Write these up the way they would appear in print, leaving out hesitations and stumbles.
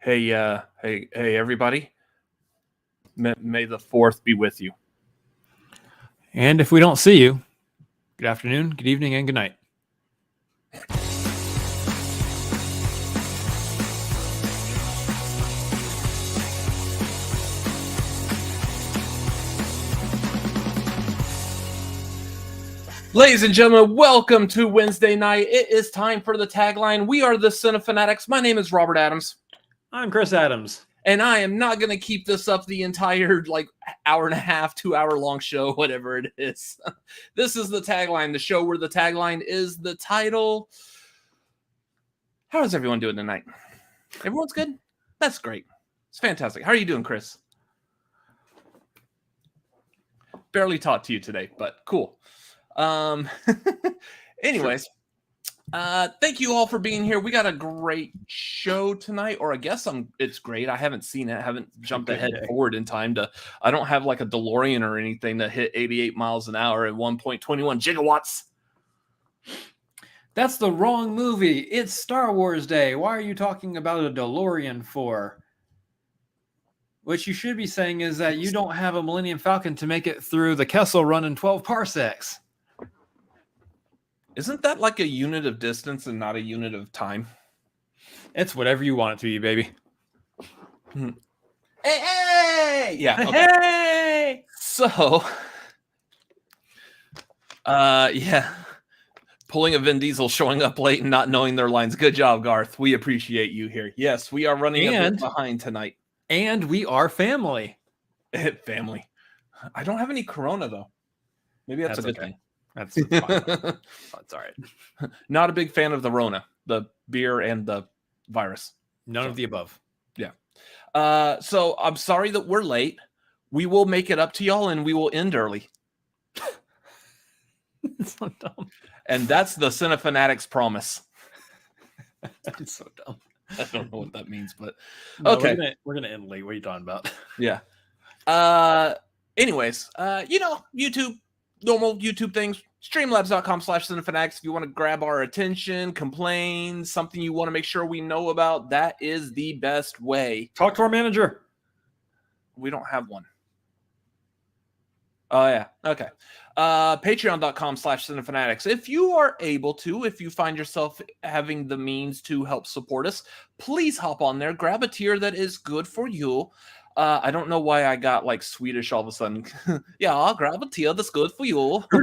Hey, everybody. May the 4th be with you. And if we don't see you, good afternoon, good evening, and good night. Ladies and gentlemen, welcome to Wednesday night. It is time for the tagline. We are the Cinefanatics. My name is Robert Adams. I'm Chris Adams. And I am not going to keep this up the entire, hour and a half, 2 hour long show, whatever it is. This is the tagline, the show where the tagline is the title. How is everyone doing tonight? Everyone's good? That's great. It's fantastic. How are you doing, Chris? Barely talked to you today, but cool. Anyways, thank you all for being here. We got a great show tonight, or I guess it's great. I haven't seen it. I haven't jumped ahead forward in time I don't have like a DeLorean or anything that hit 88 miles an hour at 1.21 gigawatts. That's the wrong movie. It's Star Wars Day. Why are you talking about a DeLorean for? What you should be saying is that you don't have a Millennium Falcon to make it through the Kessel Run in 12 parsecs. Isn't that like a unit of distance and not a unit of time? It's whatever you want it to be, baby. Hey! Yeah. Okay. Hey! So, yeah. Pulling a Vin Diesel, showing up late and not knowing their lines. Good job, Garth. We appreciate you here. Yes, we are running a bit behind tonight. And we are family. Family. I don't have any Corona, though. Maybe that's a good thing. That's fine. That's all right. Not a big fan of the Rona, the beer and the virus. None of the above. Yeah. So I'm sorry that we're late. We will make it up to y'all and we will end early. It's so dumb. And that's the Cinefanatics promise. It's so dumb. I don't know what that means, but okay. We're gonna end late. What are you talking about? Yeah. Anyways, YouTube. Normal YouTube things, streamlabs.com/cinefanatics. If you want to grab our attention, complain, something you want to make sure we know about, that is the best way. Talk to our manager. We don't have one. Oh, yeah. Okay. Patreon.com/cinefanatics. If you are able to, if you find yourself having the means to help support us, please hop on there. Grab a tier that is good for you. I don't know why I got like Swedish all of a sudden. Yeah, I'll grab a tier that's good for you. Yeah,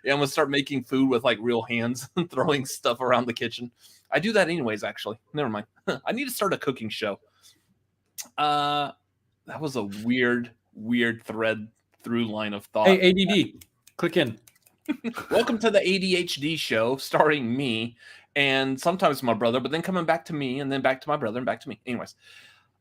I'm gonna start making food with like real hands and throwing stuff around the kitchen. I do that anyways, actually. Never mind. I need to start a cooking show. That was a weird thread through line of thought. Hey, ADD, click in. Welcome to the ADHD show, starring me. And sometimes my brother, but then coming back to me, and then back to my brother, and back to me. Anyways,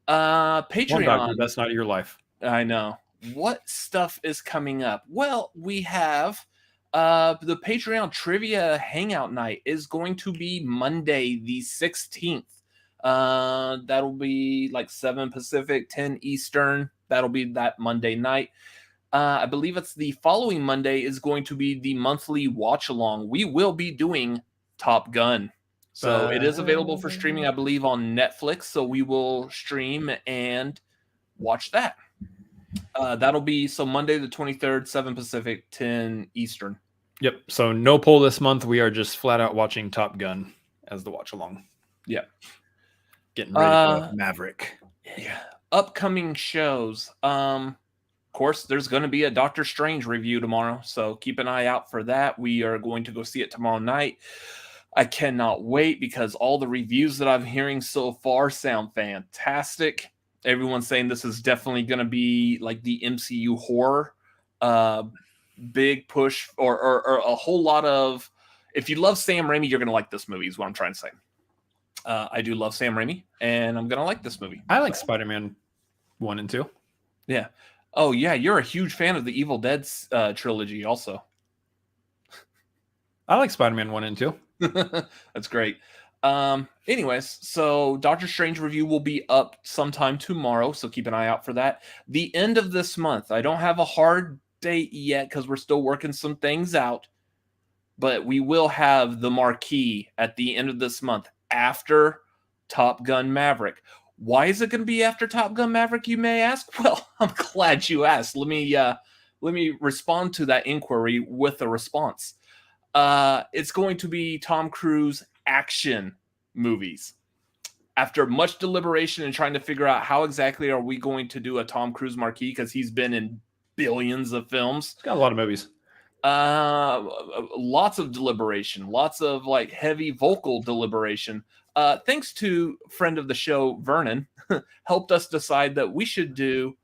Patreon. Doctor, that's not your life. I know. What stuff is coming up? Well, we have the Patreon trivia hangout night is going to be Monday the 16th. That'll be like 7 Pacific, 10 Eastern. That'll be that Monday night. I believe it's the following Monday is going to be the monthly watch along. We will be doing Top Gun. So it is available for streaming, I believe, on Netflix. So we will stream and watch that. That'll be Monday the 23rd, 7 Pacific, 10 Eastern. Yep. So no poll this month. We are just flat out watching Top Gun as the watch along. Yeah. Getting ready for Maverick. Yeah. Upcoming shows. Of course, there's going to be a Doctor Strange review tomorrow. So keep an eye out for that. We are going to go see it tomorrow night. I cannot wait because all the reviews that I'm hearing so far sound fantastic. Everyone's saying this is definitely going to be like the MCU horror. Big push or a whole lot of... If you love Sam Raimi, you're going to like this movie is what I'm trying to say. I do love Sam Raimi, and I'm going to like this movie. I like Spider-Man 1 and 2. Yeah. Oh, yeah. You're a huge fan of the Evil Dead trilogy also. I like Spider-Man 1 and 2. That's great. Anyways, so Doctor Strange review will be up sometime tomorrow, so keep an eye out for that. The end of this month, I don't have a hard date yet because we're still working some things out, but we will have the marquee at the end of this month after Top Gun Maverick. Why is it going to be after Top Gun Maverick, you may ask? Well, I'm glad you asked. Let me respond to that inquiry with a response. It's going to be Tom Cruise action movies. After much deliberation and trying to figure out how exactly are we going to do a Tom Cruise marquee, because he's been in billions of films. He's got a lot of movies. Lots of deliberation, lots of like heavy vocal deliberation. Thanks to friend of the show, Vernon, helped us decide that we should do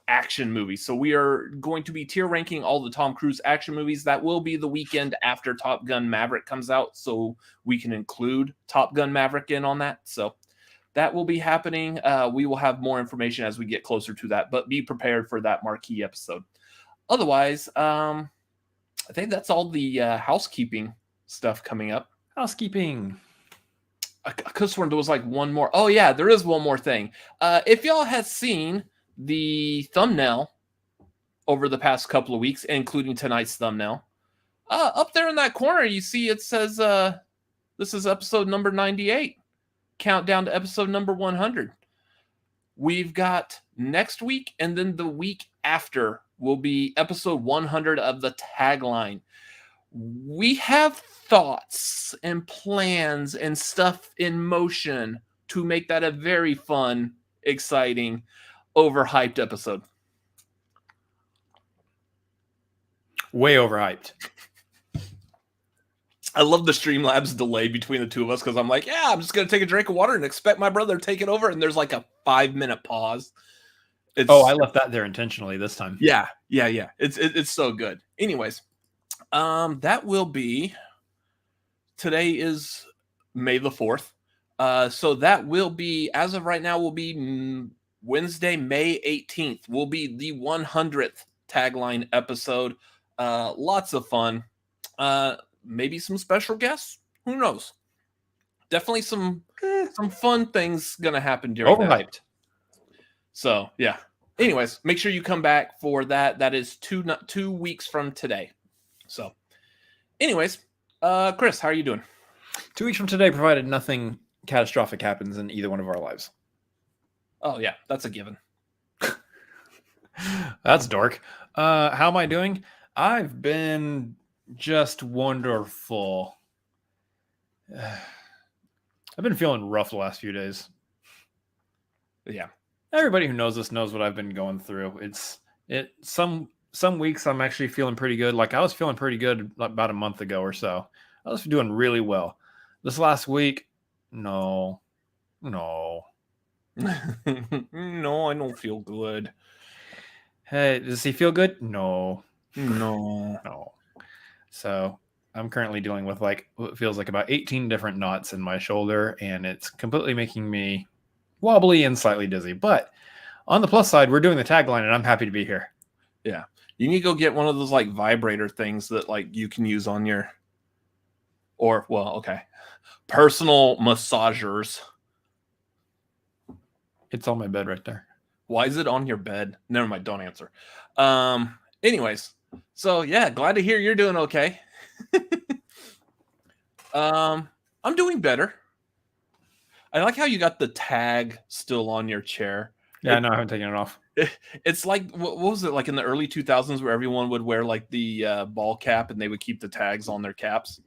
action movies. So we are going to be tier ranking all the Tom Cruise action movies. That will be the weekend after Top Gun Maverick comes out, so we can include Top Gun Maverick in on that. So that will be happening. We will have more information as we get closer to that, but be prepared for that marquee episode. Otherwise, I think that's all the housekeeping stuff coming up. Housekeeping. I could have sworn there was like one more. Oh, yeah, there is one more thing. If y'all have seen the thumbnail over the past couple of weeks, including tonight's thumbnail, up there in that corner, you see it says this is episode number 98. Countdown to episode number 100. We've got next week, and then the week after will be episode 100 of the Tagline. We have thoughts and plans and stuff in motion to make that a very fun, exciting, overhyped episode. Way overhyped. I love the Streamlabs delay between the two of us, because I'm like, yeah, I'm just going to take a drink of water and expect my brother to take it over. And there's like a 5-minute pause. I left that there intentionally this time. Yeah. It's so good. Anyways, that will be, today is May the 4th. So that will be, as of right now, will be Wednesday, May 18th, will be the 100th Tagline episode. Lots of fun. Maybe some special guests. Who knows? Definitely some fun things gonna happen during overhyped. That. So yeah. Anyways, make sure you come back for that. That is 2 weeks from today. So, anyways, Chris, how are you doing? 2 weeks from today, provided nothing catastrophic happens in either one of our lives. Oh yeah, that's a given. That's dark. How am I doing? I've been just wonderful. I've been feeling rough the last few days. Yeah. Everybody who knows this knows what I've been going through. Some weeks I'm actually feeling pretty good. Like I was feeling pretty good about a month ago or so. I was doing really well. This last week, no. No, I don't feel good. Hey, does he feel good? No. No. So I'm currently dealing with like what feels like about 18 different knots in my shoulder, and it's completely making me wobbly and slightly dizzy. But on the plus side, we're doing the Tagline, and I'm happy to be here. Yeah. You need to go get one of those like vibrator things that like you can use on your, personal massagers. It's on my bed right there. Why is it on your bed? Never mind, don't answer. Anyways, so yeah, glad to hear you're doing okay. I'm doing better. I like how you got the tag still on your chair. Yeah, no, I haven't taken it off. It's like, what was it, like in the early 2000s where everyone would wear like the ball cap and they would keep the tags on their caps?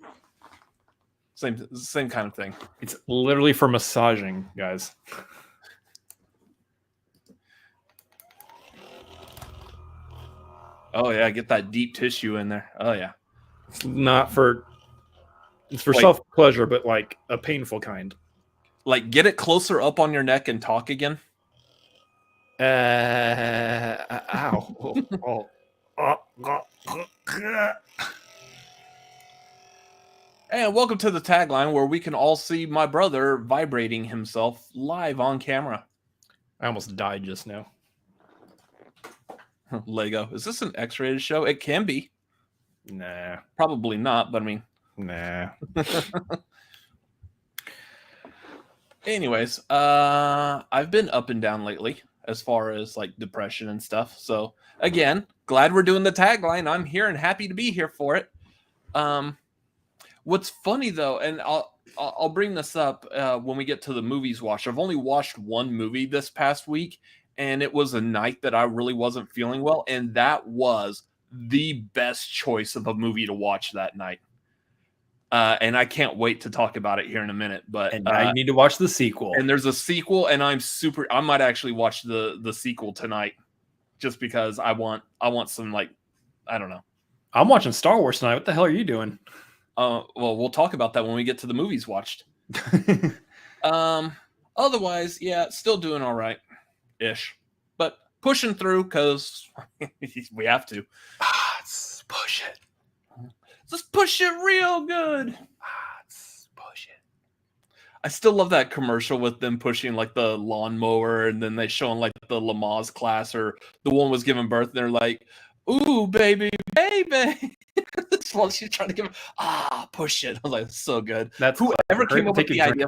Same kind of thing. It's literally for massaging, guys. Oh yeah, get that deep tissue in there. Oh yeah. It's for like, self-pleasure, but like a painful kind. Like get it closer up on your neck and talk again. Ow. And welcome to the Tagline, where we can all see my brother vibrating himself live on camera. I almost died just now. Lego. Is this an X-rated show? It can be. Nah. Probably not, but I mean. Nah. Anyways, I've been up and down lately as far as like depression and stuff. So again, glad we're doing the Tagline. I'm here and happy to be here for it. What's funny though, and I'll bring this up when we get to the movies watch. I've only watched one movie this past week, and it was a night that I really wasn't feeling well, and that was the best choice of a movie to watch that night. And I can't wait to talk about it here in a minute. But And now you need to watch the sequel. And there's a sequel, and I might actually watch the sequel tonight, just because I want some, like, I don't know. I'm watching Star Wars tonight. What the hell are you doing? Well, we'll talk about that when we get to the movies watched. Otherwise, yeah, still doing all right, ish, but pushing through because we have to. Let's push it. Let's push it real good. Let's push it. I still love that commercial with them pushing like the lawnmower, and then they showing like the Lamaze class, or the one was giving birth, and they're like, "Ooh, baby, baby." While she's trying to give push it. I was like, so good. That's whoever came up with the idea.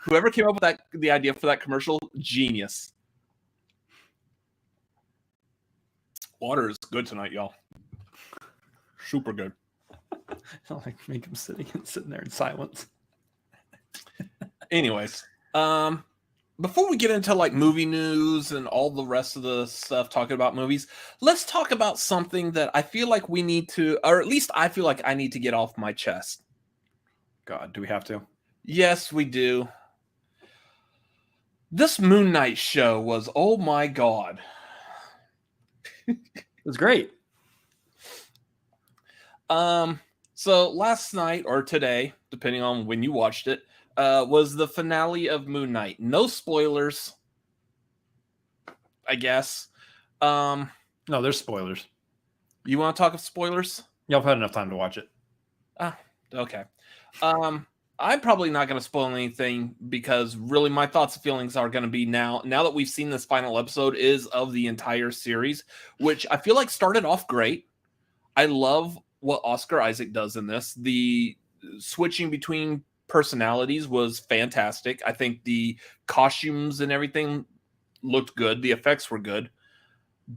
Whoever came up with the idea for that commercial, genius. Water is good tonight, y'all. Super good. I like make him sitting there in silence. Anyways, before we get into like movie news and all the rest of the stuff talking about movies, let's talk about something that I feel like we need to, or at least I feel like I need to get off my chest. God, do we have to? Yes, we do. This Moon Knight show was, oh my God. It was great. So last night or today, depending on when you watched it, was the finale of Moon Knight. No spoilers, I guess. No, there's spoilers. You want to talk of spoilers? Y'all have had enough time to watch it. Okay. I'm probably not going to spoil anything, because really my thoughts and feelings are going to be now that we've seen this final episode is of the entire series, which I feel like started off great. I love what Oscar Isaac does in this. The switching between personalities was fantastic. I think the costumes and everything looked good. The effects were good.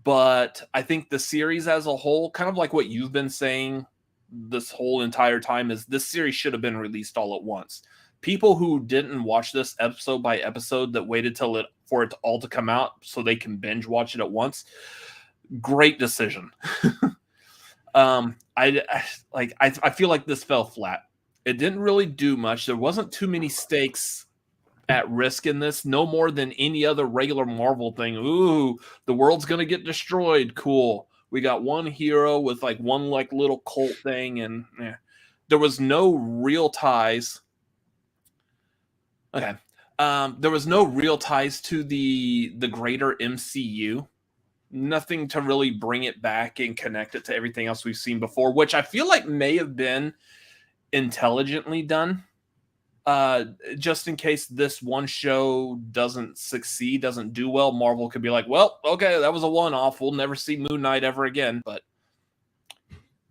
But I think the series as a whole, kind of like what you've been saying this whole entire time, is this series should have been released all at once. People who didn't watch this episode by episode, that waited for it all to come out so they can binge watch it at once, great decision. I feel like this fell flat. It didn't really do much. There wasn't too many stakes at risk in this, no more than any other regular Marvel thing. Ooh, the world's gonna get destroyed. Cool. We got one hero with like one like little cult thing, and there was no real ties. Okay. There was no real ties to the greater MCU. Nothing to really bring it back and connect it to everything else we've seen before, which I feel like may have been intelligently done. Just in case this one show doesn't succeed, doesn't do well, Marvel could be like, well, okay, that was a one-off. We'll never see Moon Knight ever again. But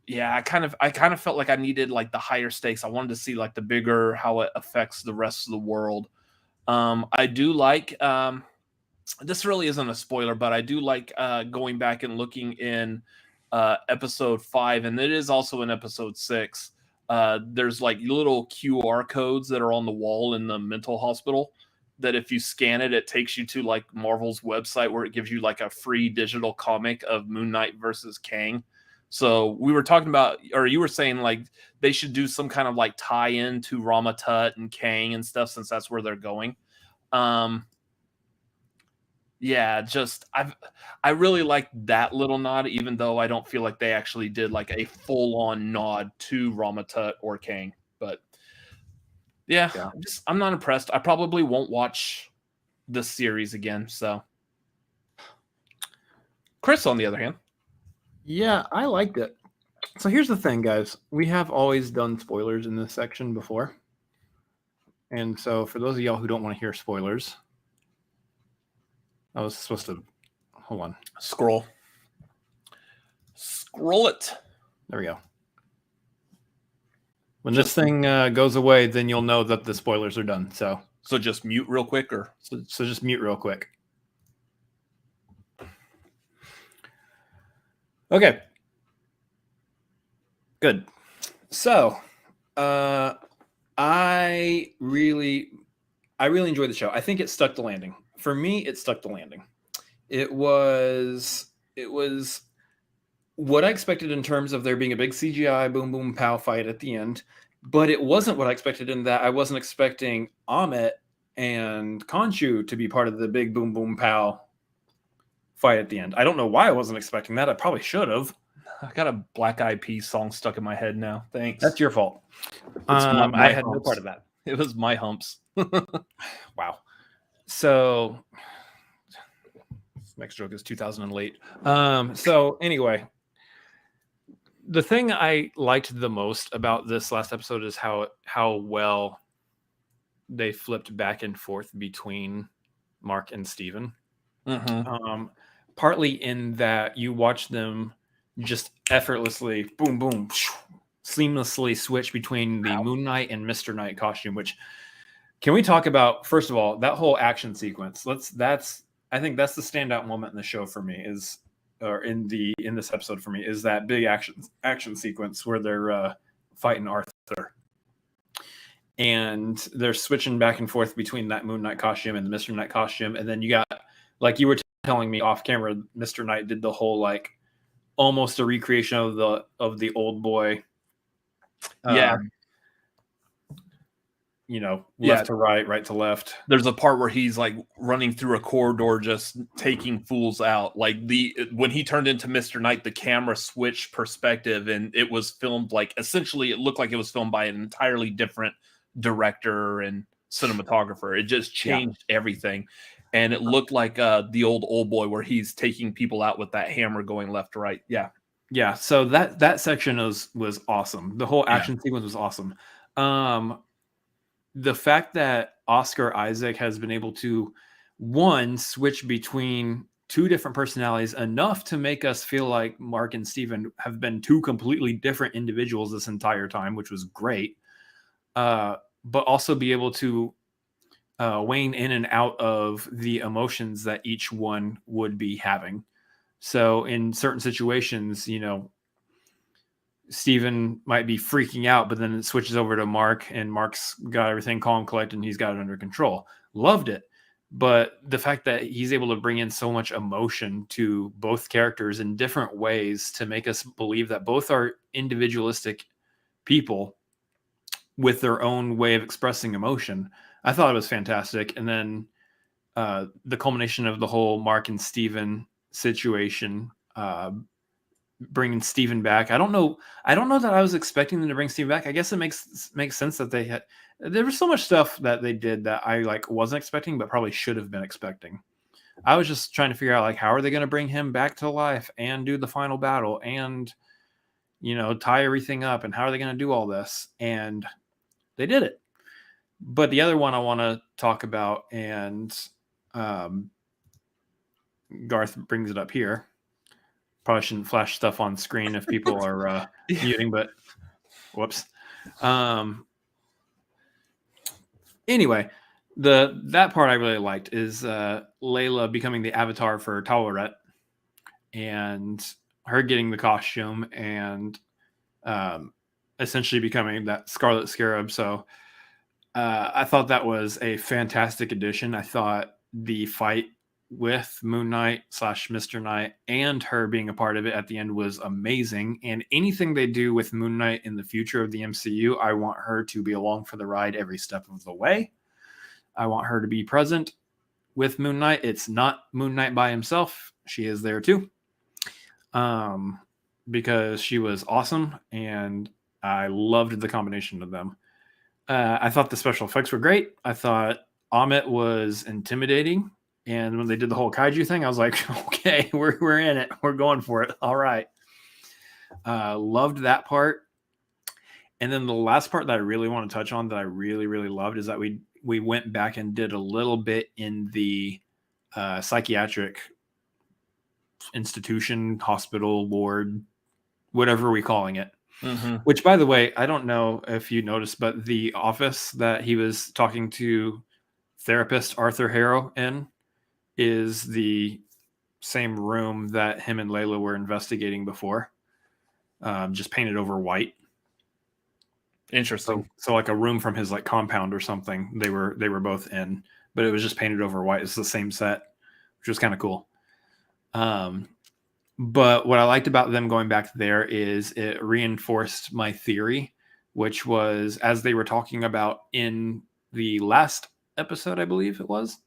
yeah, I kind of felt like I needed like the higher stakes. I wanted to see like the bigger, how it affects the rest of the world. I do like, this really isn't a spoiler, but I do like going back and looking in episode 5, and it is also in episode 6. There's like little QR codes that are on the wall in the mental hospital that if you scan it, it takes you to like Marvel's website, where it gives you like a free digital comic of Moon Knight versus Kang. So we were talking about, or you were saying like they should do some kind of like tie-in to Rama Tut and Kang and stuff, since that's where they're going. Yeah, just I really like that little nod, even though I don't feel like they actually did like a full-on nod to Rama Tut or Kang. But yeah. I'm not impressed. I probably won't watch this series again. So Chris, on the other hand. Yeah, I liked it. So here's the thing, guys. We have always done spoilers in this section before. And so for those of y'all who don't want to hear spoilers, I was supposed to hold on. Scroll it. There we go. When this thing goes away, then you'll know that the spoilers are done. So just mute real quick, or so just mute real quick. Okay. Good. So, I really enjoyed the show. I think it stuck the landing. For me, it stuck the landing. It was what I expected in terms of there being a big CGI boom boom pow fight at the end, but it wasn't what I expected in that I wasn't expecting Amit and Khonshu to be part of the big boom boom pow fight at the end. I don't know why I wasn't expecting that. I probably should have. I got a Black Eyed Peas song stuck in my head now. Thanks. That's your fault. My I had no humps. part of that. It was my humps. Wow. So next joke is 2000 late. So anyway, the thing I liked the most about this last episode is how well they flipped back and forth between Mark and Steven. Partly in that you watch them just effortlessly, boom, boom, seamlessly switch between the Moon Knight and Mr. Knight costume. Which, can we talk about, first of all, that whole action sequence? I think that's the standout moment in the show for me, in this episode for me, is that big action sequence where they're fighting Arthur, and they're switching back and forth between that Moon Knight costume and the Mr. Knight costume, and then you got, like you were telling me off camera, Mr. Knight did the whole like almost a recreation of the old boy. Left to right to left. There's a part where he's like running through a corridor, just taking fools out. Like when he turned into Mr. Knight, the camera switched perspective, and it was filmed like, essentially it looked like it was filmed by an entirely different director and cinematographer. It just changed everything. And it looked like the old boy, where he's taking people out with that hammer going left to right. Yeah. So that section was awesome. The whole action sequence was awesome. The fact that Oscar Isaac has been able to, one, switch between two different personalities enough to make us feel like Mark and Steven have been two completely different individuals this entire time, which was great. But also be able to wane in and out of the emotions that each one would be having. So in certain situations, Steven might be freaking out, but then it switches over to Mark, and Mark's got everything calm, collected, and he's got it under control. Loved it. But the fact that he's able to bring in so much emotion to both characters in different ways to make us believe that both are individualistic people with their own way of expressing emotion, I thought it was fantastic. And then the culmination of the whole Mark and Steven situation, bringing Steven back. I don't know that I was expecting them to bring Steven back. I guess it makes sense that there was so much stuff that they did that I wasn't expecting, but probably should have been expecting. I was just trying to figure out how are they going to bring him back to life and do the final battle and tie everything up, and how are they going to do all this? And they did it. But the other one I want to talk about, and Garth brings it up here. Probably shouldn't flash stuff on screen if people are muting, but whoops. Anyway, that part I really liked is Layla becoming the avatar for Tawaret, and her getting the costume and essentially becoming that Scarlet Scarab. So I thought that was a fantastic addition. I thought the fight with Moon Knight / Mr. Knight and her being a part of it at the end was amazing. And anything they do with Moon Knight in the future of the MCU, I want her to be along for the ride every step of the way. I want her to be present with Moon Knight. It's not Moon Knight by himself. She is there too. Because she was awesome, and I loved the combination of them. I thought the special effects were great. I thought Amit was intimidating. And when they did the whole kaiju thing, I was like, okay, we're in it. We're going for it. All right. Loved that part. And then the last part that I really want to touch on that I really, really loved is that we went back and did a little bit in the psychiatric institution, hospital, ward, whatever we're calling it. Mm-hmm. Which, by the way, I don't know if you noticed, but the office that he was talking to therapist Arthur Harrow in is the same room that him and Layla were investigating before, just painted over white. Interesting. So like a room from his like compound or something. They were both in, but it was just painted over white. It's the same set, which was kind of cool. But what I liked about them going back there is it reinforced my theory, which was as they were talking about in the last episode, I believe it was,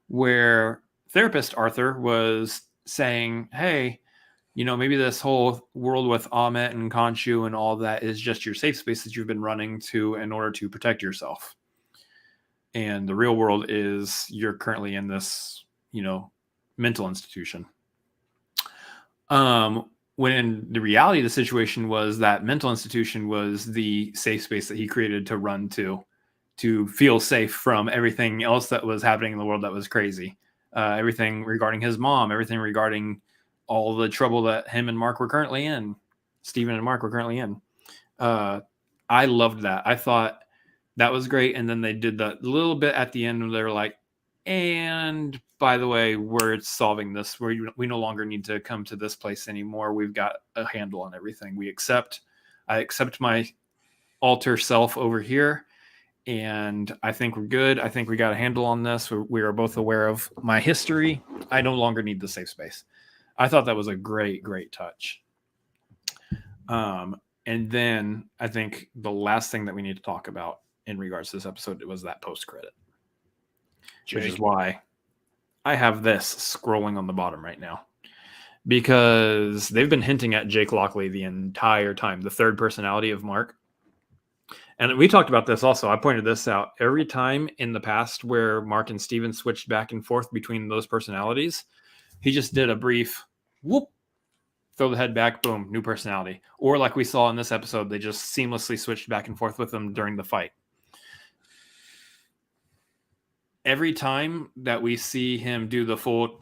where therapist Arthur was saying, hey, you know, maybe this whole world with Ahmet and Khonshu and all that is just your safe space that you've been running to in order to protect yourself. And the real world is you're currently in this, you know, mental institution. When the reality of the situation was that mental institution was the safe space that he created to run to feel safe from everything else that was happening in the world that was crazy. Everything regarding his mom, everything regarding all the trouble that him and Mark were currently in, Steven and Mark were currently in. I loved that. I thought that was great. And then they did that little bit at the end where they were like, and by the way, we're solving this. We no longer need to come to this place anymore. We've got a handle on everything. I accept my alter self over here. And I think we're good. I think we got a handle on this. We are both aware of my history. I no longer need the safe space. I thought that was a great, great touch. And then I think the last thing that we need to talk about in regards to this episode was that post-credit, which is why I have this scrolling on the bottom right now, because they've been hinting at Jake Lockley the entire time, the third personality of Mark. And we talked about this also. I pointed this out. Every time in the past where Mark and Steven switched back and forth between those personalities, he just did a brief whoop, throw the head back, boom, new personality. Or like we saw in this episode, they just seamlessly switched back and forth with them during the fight. Every time that we see him do the full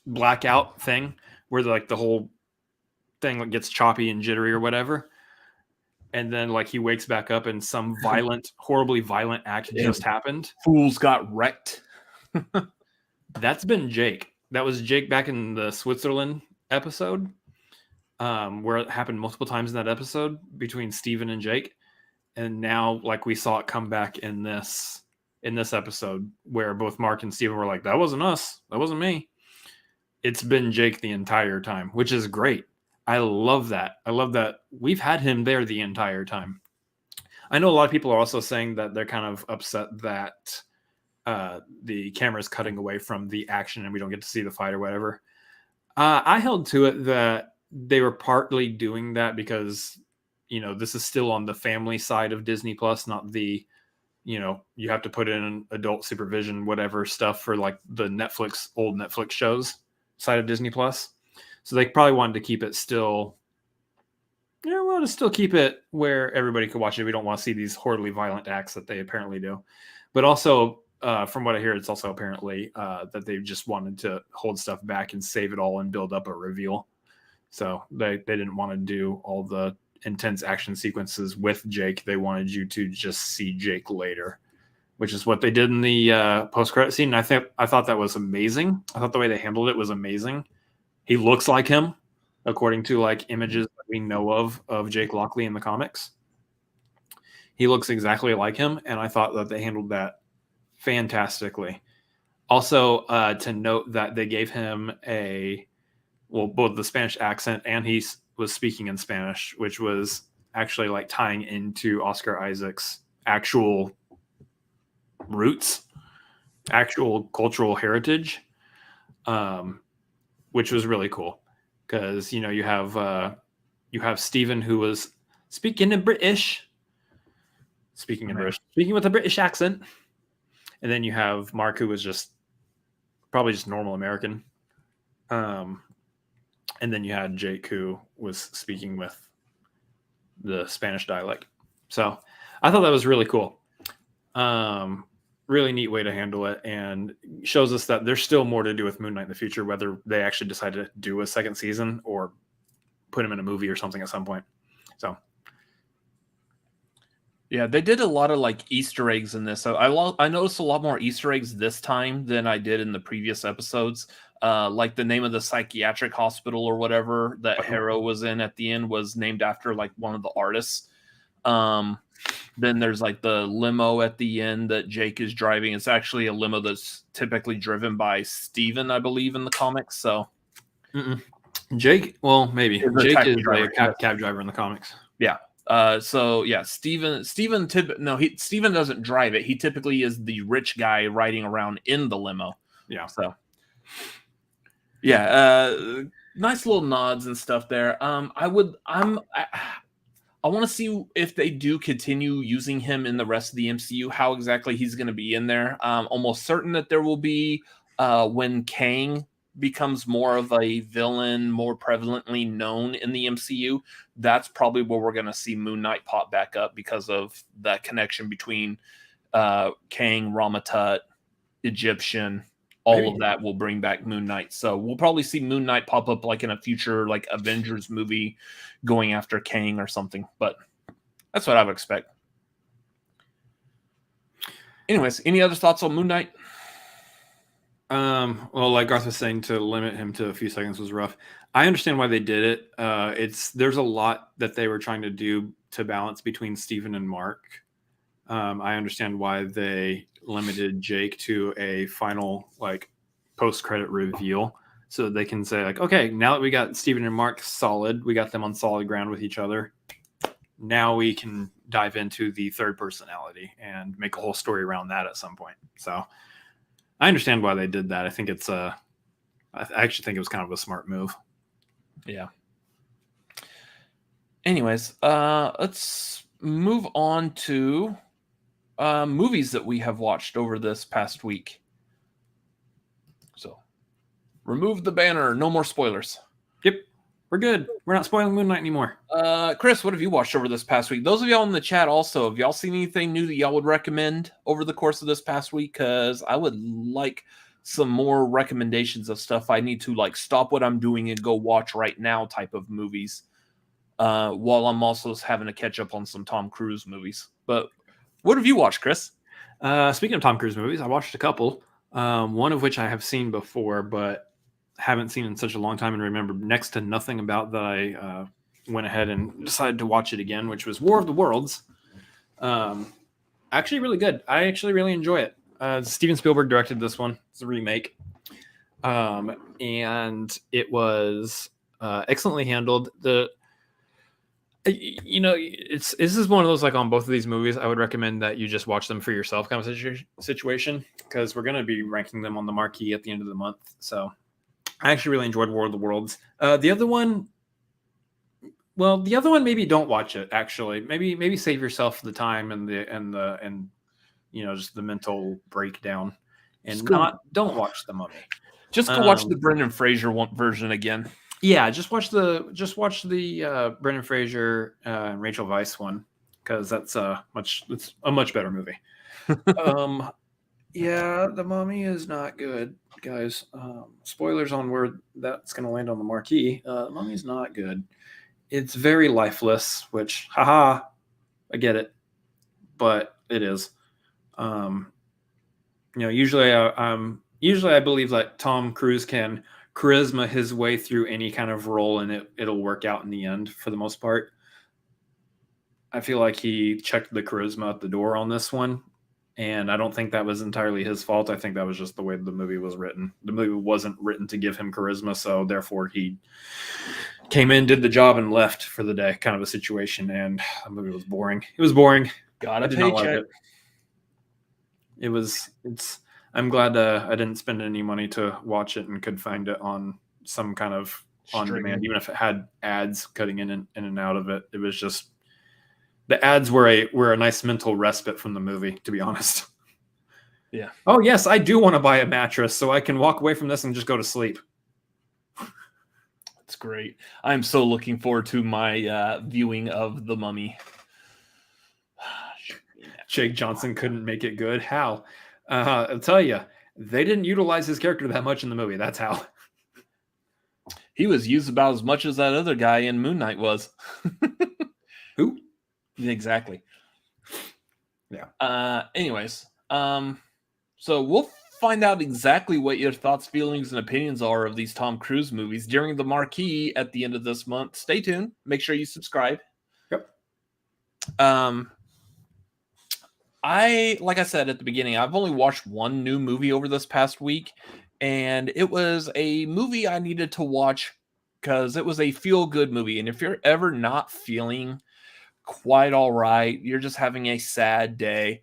blackout thing, where like the whole thing gets choppy and jittery or whatever, and then like he wakes back up and some violent, horribly violent act just happened. Fools got wrecked. That's been Jake. That was Jake back in the Switzerland episode, where it happened multiple times in that episode between Steven and Jake. And now like we saw it come back in this episode where both Mark and Steven were like, that wasn't us. That wasn't me. It's been Jake the entire time, which is great. I love that. I love that we've had him there the entire time. I know a lot of people are also saying that they're kind of upset that the camera's cutting away from the action and we don't get to see the fight or whatever. I held to it that they were partly doing that because, you know, this is still on the family side of Disney Plus, not the, you know, you have to put in adult supervision, whatever stuff for like the old Netflix shows side of Disney Plus. So they probably wanted to keep it still, you know, well, to still keep it where everybody could watch it. We don't want to see these horribly violent acts that they apparently do. But also, from what I hear, it's also apparently that they just wanted to hold stuff back and save it all and build up a reveal. So they didn't want to do all the intense action sequences with Jake. They wanted you to just see Jake later, which is what they did in the post-credit scene. And I thought that was amazing. I thought the way they handled it was amazing. He looks like him, according to like images that we know of Jake Lockley in the comics. He looks exactly like him, and I thought that they handled that fantastically. Also, to note that they gave him both the Spanish accent and he was speaking in Spanish, which was actually like tying into Oscar Isaac's actual roots, actual cultural heritage. Which was really cool because, you know, you have Steven who was speaking in British, speaking with a British accent. And then you have Mark who was probably just normal American. And then you had Jake who was speaking with the Spanish dialect. So I thought that was really cool. Really neat way to handle it, and shows us that there's still more to do with Moon Knight in the future, whether they actually decide to do a second season or put him in a movie or something at some point. So yeah, they did a lot of like Easter eggs in this. So I noticed a lot more Easter eggs this time than I did in the previous episodes. Like the name of the psychiatric hospital or whatever that Harrow was in at the end was named after like one of the artists. Then there's like the limo at the end that Jake is driving. It's actually a limo that's typically driven by Steven, I believe, in the comics. So Jake, well, maybe Jake is driver, a cab driver in the comics. Yeah. So yeah, Steven doesn't drive it. He typically is the rich guy riding around in the limo. Yeah. So yeah, nice little nods and stuff there. I want to see if they do continue using him in the rest of the MCU, how exactly he's going to be in there. Almost certain that there will be when Kang becomes more of a villain, more prevalently known in the MCU. That's probably where we're going to see Moon Knight pop back up because of that connection between Kang, Ramatut, Egyptian. All of that will bring back Moon Knight. So we'll probably see Moon Knight pop up like in a future like Avengers movie going after Kang or something. But that's what I would expect. Anyways, any other thoughts on Moon Knight? Well, like Garth was saying, to limit him to a few seconds was rough. I understand why they did it. There's a lot that they were trying to do to balance between Steven and Mark. I understand why they limited Jake to a final like post-credit reveal so that they can say like, okay, now that we got Steven and Mark solid, we got them on solid ground with each other. Now we can dive into the third personality and make a whole story around that at some point. So I understand why they did that. I think I actually think it was kind of a smart move. Yeah. Anyways, let's move on to movies that we have watched over this past week. So, remove the banner. No more spoilers. Yep, we're good. We're not spoiling Moon Knight anymore. Chris, what have you watched over this past week? Those of y'all in the chat also, have y'all seen anything new that y'all would recommend over the course of this past week? Because I would like some more recommendations of stuff I need to like stop what I'm doing and go watch right now type of movies. While I'm also having to catch up on some Tom Cruise movies. But what have you watched, Chris? Speaking of Tom Cruise movies, I watched a couple. One of which I have seen before, but haven't seen in such a long time and remember next to nothing about that I went ahead and decided to watch it again, which was War of the Worlds. Actually really good. I actually really enjoy it. Steven Spielberg directed this one. It's a remake. And it was excellently handled. This is one of those, like on both of these movies, I would recommend that you just watch them for yourself kind of situation, because we're going to be ranking them on the marquee at the end of the month. So I actually really enjoyed War of the Worlds. The other one, maybe don't watch it. Actually, maybe save yourself the time and just the mental breakdown, and don't watch The Mummy. Just go watch the Brendan Fraser version again. Yeah, just watch the Brendan Fraser and Rachel Weisz one, because it's a much better movie. Yeah, The Mummy is not good, guys. Spoilers on where that's going to land on the marquee. The Mummy is not good. It's very lifeless, which, haha, I get it, but it is. Usually I believe that Tom Cruise can charisma his way through any kind of role, and it'll work out in the end for the most part. I feel like he checked the charisma at the door on this one, and I don't think that was entirely his fault. I think that was just the way the movie was written. The movie wasn't written to give him charisma, so therefore he came in, did the job, and left for the day, kind of a situation, and the movie was boring. It was boring. Got a paycheck. I'm glad I didn't spend any money to watch it and could find it on some kind of on demand, even if it had ads cutting in and out of it. It was just the ads were a nice mental respite from the movie, to be honest. Yeah. Oh yes, I do want to buy a mattress so I can walk away from this and just go to sleep. That's great. I'm so looking forward to my viewing of The Mummy. Jake Johnson couldn't make it good. How? I'll tell you, they didn't utilize his character that much in the movie. That's how. He was used about as much as that other guy in Moon Knight was. Who? Exactly. Yeah. Anyways, so we'll find out exactly what your thoughts, feelings, and opinions are of these Tom Cruise movies during the marquee at the end of this month. Stay tuned. Make sure you subscribe. Yep. Like I said at the beginning, I've only watched one new movie over this past week, and it was a movie I needed to watch because it was a feel-good movie. And if you're ever not feeling quite all right, you're just having a sad day,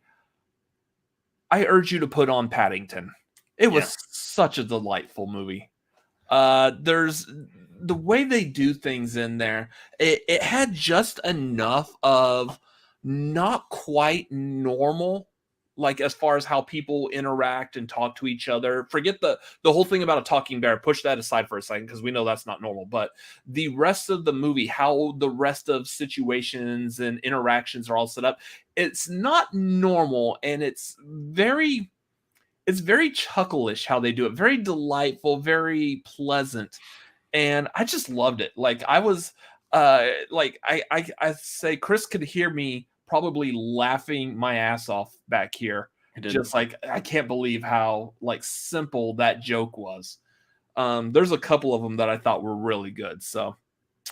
I urge you to put on Paddington. It was such a delightful movie. There's the way they do things in there. It had just enough of not quite normal, like as far as how people interact and talk to each other. Forget the whole thing about a talking bear. Push that aside for a second because we know that's not normal. But the rest of the movie, how the rest of situations and interactions are all set up, it's not normal, and it's very chuckleish how they do it. Very delightful, very pleasant, and I just loved it. Like I was, I say Chris could hear me probably laughing my ass off back here. Just like I can't believe how like simple that joke was. There's a couple of them that I thought were really good. So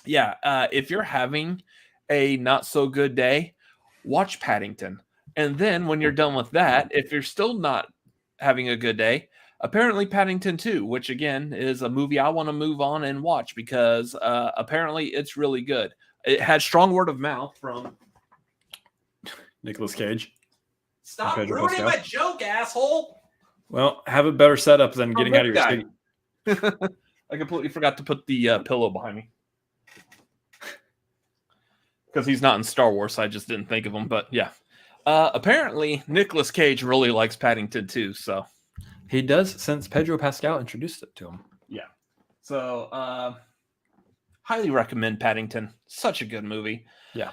yeah, if you're having a not so good day, watch Paddington, and then when you're done with that, if you're still not having a good day, apparently Paddington 2, which again is a movie I want to move on and watch because apparently it's really good. It had strong word of mouth from Nicolas Cage. Stop ruining my joke, asshole. Well, have a better setup than getting out of your seat. I completely forgot to put the pillow behind me because he's not in Star Wars, so I just didn't think of him. But yeah, apparently Nicolas Cage really likes Paddington too. So he does, since Pedro Pascal introduced it to him. Yeah. So highly recommend Paddington. Such a good movie. Yeah.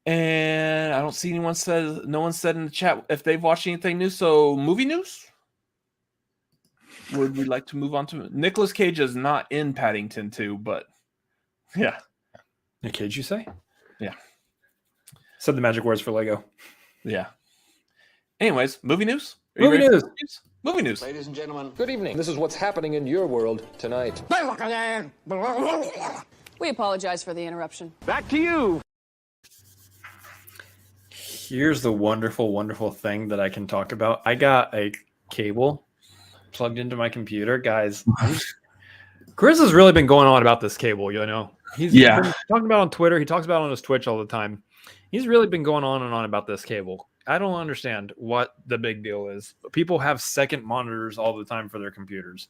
And I don't see no one said in the chat if they've watched anything new. So movie news? Would we like to move on to Nicolas Cage is not in Paddington 2, but yeah. Nick Cage, you say? Yeah. Said the magic words for Lego. Yeah. Anyways, movie news? Movie news. Movie news. Ladies and gentlemen, good evening. This is what's happening in your world tonight. We apologize for the interruption. Back to you. Here's the wonderful, wonderful thing that I can talk about. I got a cable plugged into my computer. Guys, Chris has really been going on about this cable, you know. He's been talking about it on Twitter. He talks about it on his Twitch all the time. He's really been going on and on about this cable. I don't understand what the big deal is. People have second monitors all the time for their computers.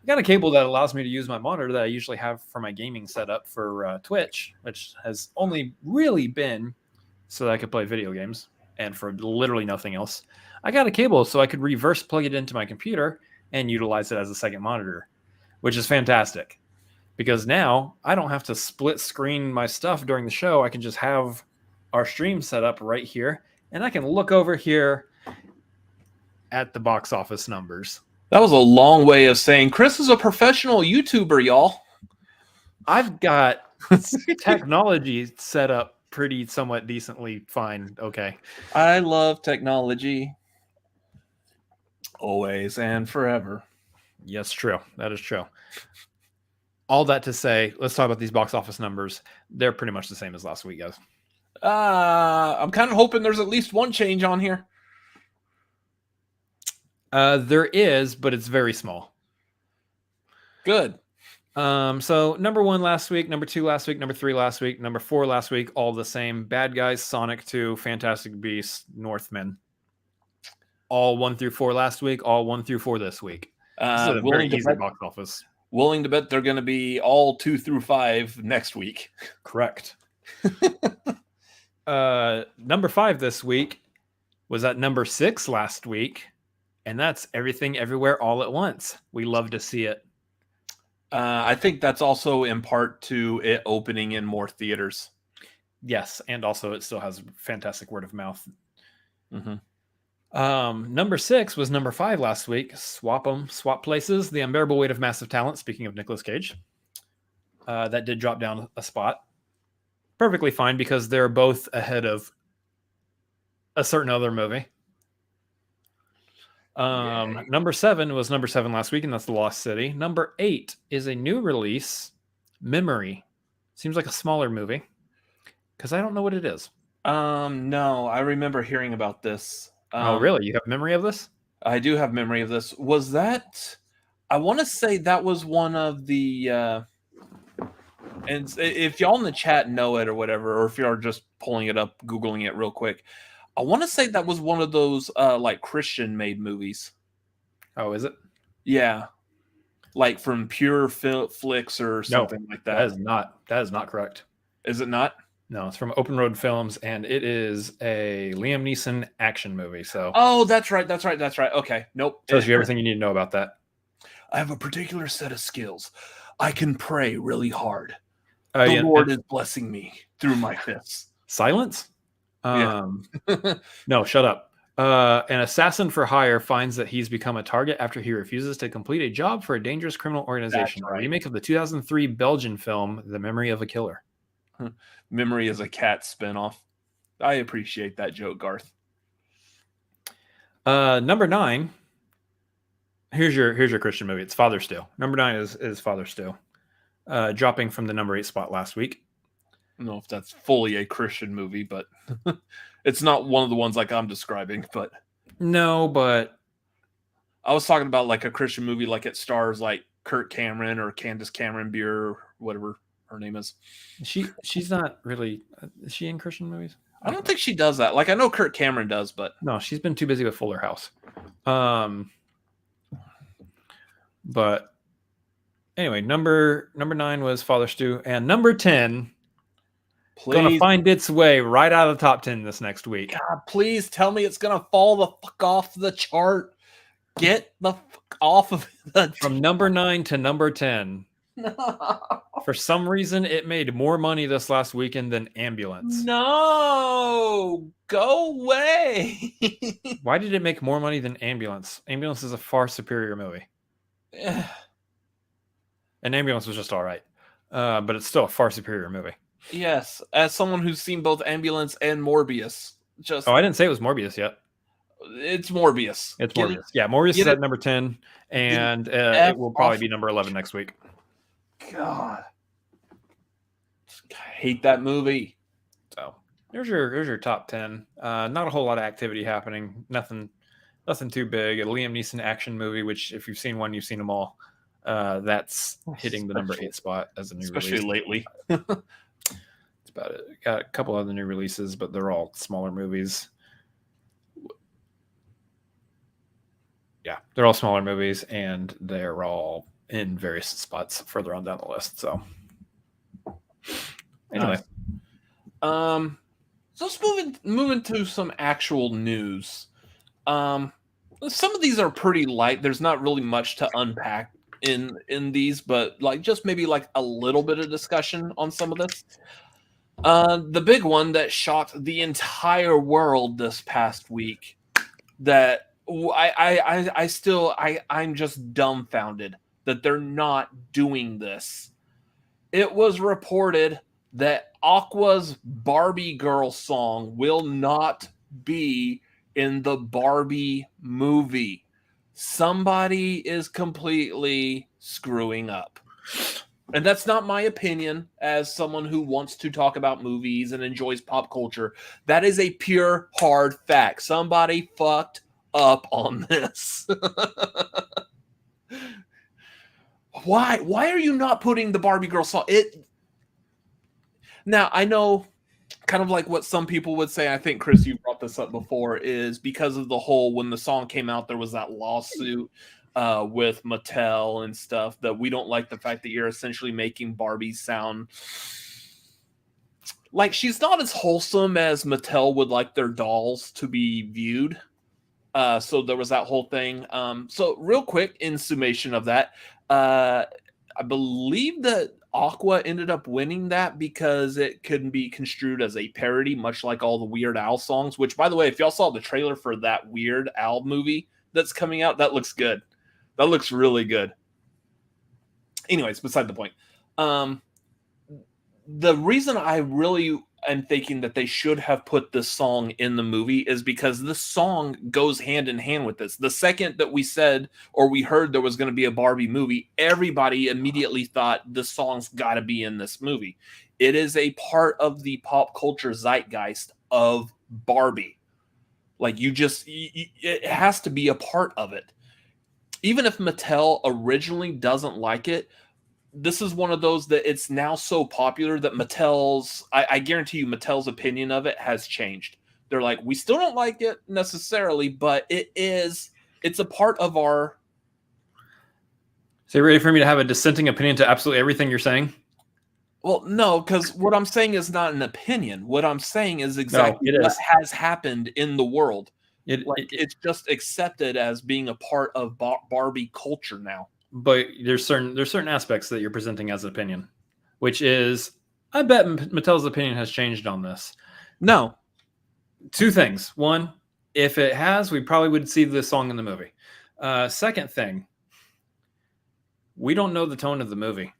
I got a cable that allows me to use my monitor that I usually have for my gaming setup for Twitch, which has only really been so that I could play video games and for literally nothing else. I got a cable so I could reverse plug it into my computer and utilize it as a second monitor, which is fantastic because now I don't have to split screen my stuff during the show. I can just have our stream set up right here and I can look over here at the box office numbers. That was a long way of saying Chris is a professional YouTuber, y'all. I've got technology set up pretty somewhat decently fine. Okay. I love technology. Always and forever. Yes, true. That is true. All that to say, let's talk about these box office numbers. They're pretty much the same as last week, guys. I'm kind of hoping there's at least one change on here. There is, but it's very small. Good. So number 1 last week, number 2 last week, number 3 last week, number 4 last week, all the same. Bad Guys, Sonic 2, Fantastic Beasts, Northman. All 1 through 4 last week, all 1 through 4 this week. This is a very easy box office. Willing to bet they're going to be all 2 through 5 next week. Correct. Number 5 this week was at number 6 last week, and that's Everything Everywhere All at Once. We love to see it. I think that's also in part to it opening in more theaters. Yes, and also it still has fantastic word of mouth. Mm-hmm. Number 6 was number 5 last week. Swap places. The Unbearable Weight of Massive Talent. Speaking of Nicolas Cage, that did drop down a spot. Perfectly fine because they're both ahead of a certain other movie. Number 7 was number 7 last week, and that's The Lost City. Number 8 is a new release, Memory. Seems like a smaller movie. Because I don't know what it is. No, I remember hearing about this. Oh, really? You have memory of this? I do have memory of this. Was that? I want to say that was one of the. And if y'all in the chat know it or whatever, or if you're just pulling it up, googling it real quick, I want to say that was one of those like Christian-made movies. Oh, is it? Yeah, like from Pure Flicks or something like that. That is not correct. Is it not? No, it's from Open Road Films, and it is a Liam Neeson action movie. So, oh, that's right. Okay, nope. Tells you everything you need to know about that. I have a particular set of skills. I can pray really hard. The Lord is blessing me through my fists. Silence? Yeah. No, shut up. An assassin for hire finds that he's become a target after he refuses to complete a job for a dangerous criminal organization. Right. A remake of the 2003 Belgian film, The Memory of a Killer. Memory is a cat spinoff. I appreciate that joke, Garth. Number 9. Here's your Christian movie. It's Father Stew. Number 9 is Father Stew. Dropping from the number 8 spot last week. I don't know if that's fully a Christian movie, but it's not one of the ones like I'm describing. But no, but I was talking about like a Christian movie, like it stars like Kirk Cameron or Candace Cameron Bure or whatever her name is. She's not really. Is she in Christian movies? I don't think she does that. Like I know Kirk Cameron does, but no, she's been too busy with Fuller House. But anyway, number 9 was Father Stew, and number 10 gonna find its way right out of the top 10 this next week. God, please tell me it's gonna fall the fuck off the chart. Get the fuck off of the from number 9 to number 10. No. For some reason, it made more money this last weekend than Ambulance. No, go away. Why did it make more money than Ambulance? Ambulance is a far superior movie. And Ambulance was just all right. But it's still a far superior movie. Yes, as someone who's seen both Ambulance and Morbius. I didn't say it was Morbius yet. It's Morbius. It's Morbius. Yeah, Morbius is at number 10, and it will probably be number 11 next week. God. I hate that movie. So here's your top 10. Not a whole lot of activity happening. Nothing too big. A Liam Neeson action movie, which if you've seen one, you've seen them all. That's hitting the number 8 spot as a new release. Especially lately. That's about it. Got a couple other new releases, but they're all smaller movies. Yeah, they're all smaller movies, and they're all in various spots further on down the list. So anyway. So let's move into some actual news. Some of these are pretty light. There's not really much to unpack in these, but like just maybe like a little bit of discussion on some of this. The big one that shocked the entire world this past week that I'm just dumbfounded that they're not doing this. It was reported that Aqua's Barbie Girl song will not be in the Barbie movie. Somebody is completely screwing up. And that's not my opinion as someone who wants to talk about movies and enjoys pop culture. That is a pure hard fact. Somebody fucked up on this. Why are you not putting the Barbie Girl song? Now, I know kind of like what some people would say, I think, Chris, you brought this up before, is because of the whole, when the song came out, there was that lawsuit with Mattel and stuff, that we don't like the fact that you're essentially making Barbie sound like she's not as wholesome as Mattel would like their dolls to be viewed. So there was that whole thing. So real quick, in summation of that, I believe that Aqua ended up winning that because it couldn't be construed as a parody, much like all the Weird Al songs, which, by the way, if y'all saw the trailer for that Weird Al movie that's coming out, that looks good. That looks really good. Anyways, beside the point. The reason I really am thinking that they should have put this song in the movie is because this song goes hand in hand with this. The second that we said, or we heard there was going to be a Barbie movie, everybody immediately thought the song's got to be in this movie. It is a part of the pop culture zeitgeist of Barbie. Like it has to be a part of it. Even if Mattel originally doesn't like it, this is one of those that it's now so popular that I guarantee you Mattel's opinion of it has changed. They're like, we still don't like it necessarily, but it's a part of our... So you ready for me to have a dissenting opinion to absolutely everything you're saying? Well, no, because what I'm saying is not an opinion. What I'm saying is exactly what has happened in the world. It's just accepted as being a part of Barbie culture now. But there's certain aspects that you're presenting as an opinion, which is, I bet Mattel's opinion has changed on this. No. Two things. One, if it has, we probably would see this song in the movie. Second thing, we don't know the tone of the movie.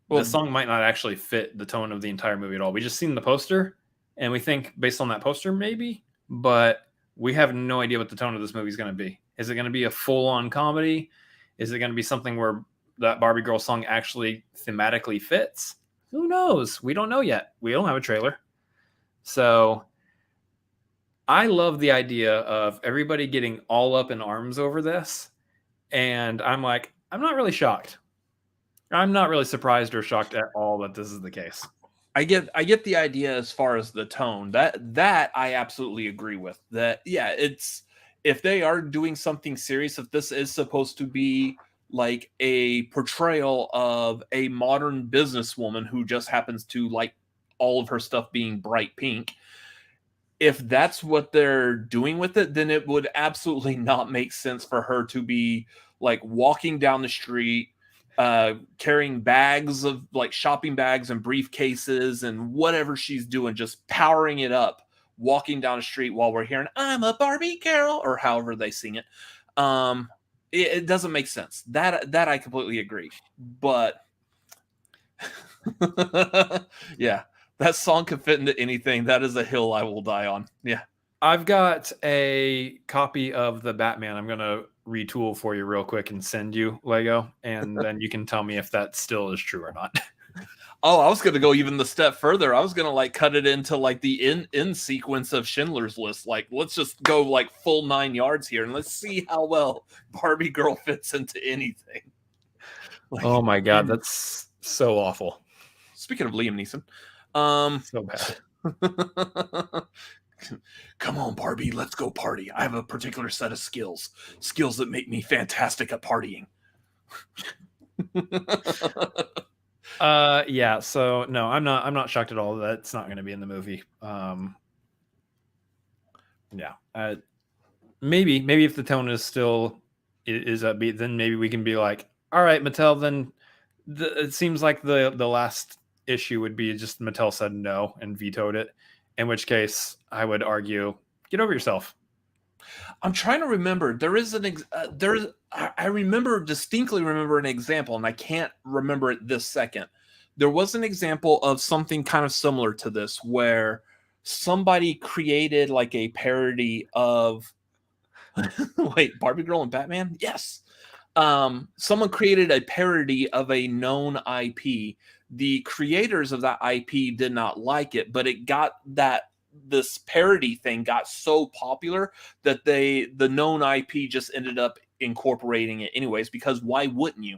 Well, the song might not actually fit the tone of the entire movie at all. We just seen the poster, and we think based on that poster, maybe, but we have no idea what the tone of this movie is going to be. Is it going to be a full-on comedy? Is it going to be something where that Barbie girl song actually thematically fits? Who knows? We don't know yet. We don't have a trailer. So I love the idea of everybody getting all up in arms over this. And I'm like, I'm not really shocked. I'm not really surprised or shocked at all that this is the case. I get the idea as far as the tone. That I absolutely agree with. That, yeah, it's, if they are doing something serious, if this is supposed to be like a portrayal of a modern businesswoman who just happens to like all of her stuff being bright pink, if that's what they're doing with it, then it would absolutely not make sense for her to be like walking down the street, carrying bags of like shopping bags and briefcases and whatever she's doing, just powering it up, walking down the street while we're hearing "I'm a Barbie girl" or however they sing it. It doesn't make sense. That I completely agree. But yeah, that song could fit into anything. That is a hill I will die on. Yeah. I've got a copy of the Batman. I'm going to retool for you real quick and send you, Lego, and then you can tell me if that still is true or not. Oh, I was going to go even the step further. I was going to like cut it into like the in sequence of Schindler's List. Like, let's just go like full 9 yards here and let's see how well Barbie girl fits into anything. Like, oh my God, that's so awful. Speaking of Liam Neeson, so bad. Come on, Barbie, let's go party. I have a particular set of skills that make me fantastic at partying. Yeah, so no, I'm not shocked at all that it's not going to be in the movie. Yeah, maybe if the tone is still is upbeat, then maybe we can be like, all right, Mattel, then it seems like the last issue would be just Mattel said no and vetoed it, in which case I would argue, get over yourself. I'm trying to remember. I distinctly remember an example, and I can't remember it this second. There was an example of something kind of similar to this, where somebody created like a parody of wait, Barbie Girl and Batman? Yes. Someone created a parody of a known IP. The creators of that IP did not like it, but it got this parody thing got so popular that the known IP just ended up incorporating it anyways, because why wouldn't you?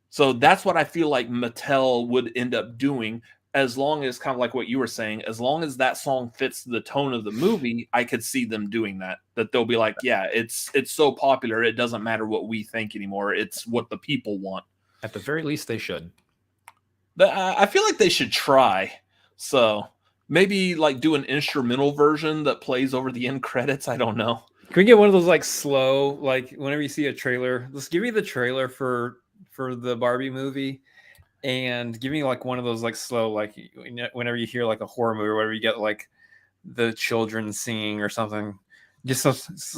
So that's what I feel like Mattel would end up doing, as long as, kind of like what you were saying, as long as that song fits the tone of the movie, I could see them doing that they'll be like, yeah, it's so popular, it doesn't matter what we think anymore. It's what the people want. At the very least, they should. I feel like they should try. So maybe like do an instrumental version that plays over the end credits. I don't know. Can we get one of those like slow, like whenever you see a trailer, let's give me the trailer for the Barbie movie, and give me like one of those like slow, like whenever you hear like a horror movie or whatever, you get like the children singing or something, just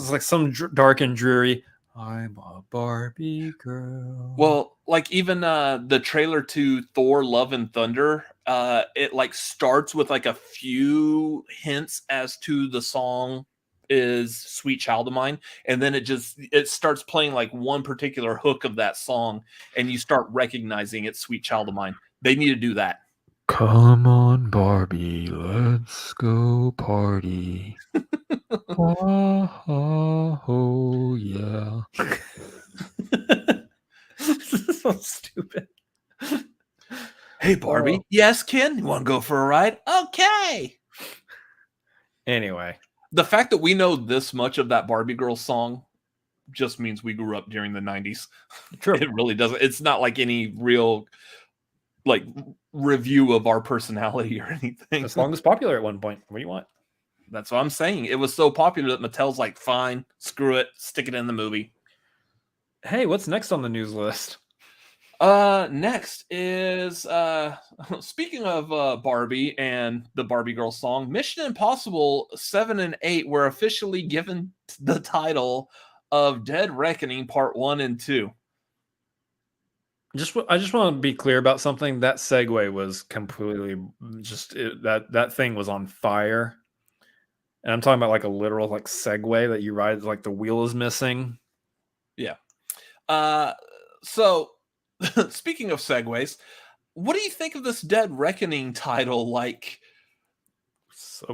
like some dark and dreary. I'm a Barbie girl. Well, like even the trailer to Thor: Love and Thunder, it like starts with like a few hints as to the song is Sweet Child of Mine, and then it starts playing like one particular hook of that song, and you start recognizing it's Sweet Child of Mine. They need to do that. Come on, Barbie, let's go party. Oh, yeah. This is so stupid. Hey, Barbie. Yes, Ken? You want to go for a ride? Okay. Anyway, The fact that we know this much of that Barbie girl song just means we grew up during the 90s. true. It really doesn't. It's not like any real like review of our personality or anything. The song was popular at one point. What do you want? That's what I'm saying. It was so popular that Mattel's like, fine, screw it, stick it in the movie. Hey, what's next on the news list? Next is speaking of Barbie and the Barbie girl song, Mission Impossible 7 and 8 were officially given the title of Dead Reckoning Part 1 and 2. I just want to be clear about something. That segue was completely that thing was on fire. And I'm talking about like a literal like segue that you ride, like the wheel is missing. Yeah. So speaking of segues, what do you think of this Dead Reckoning title? Like,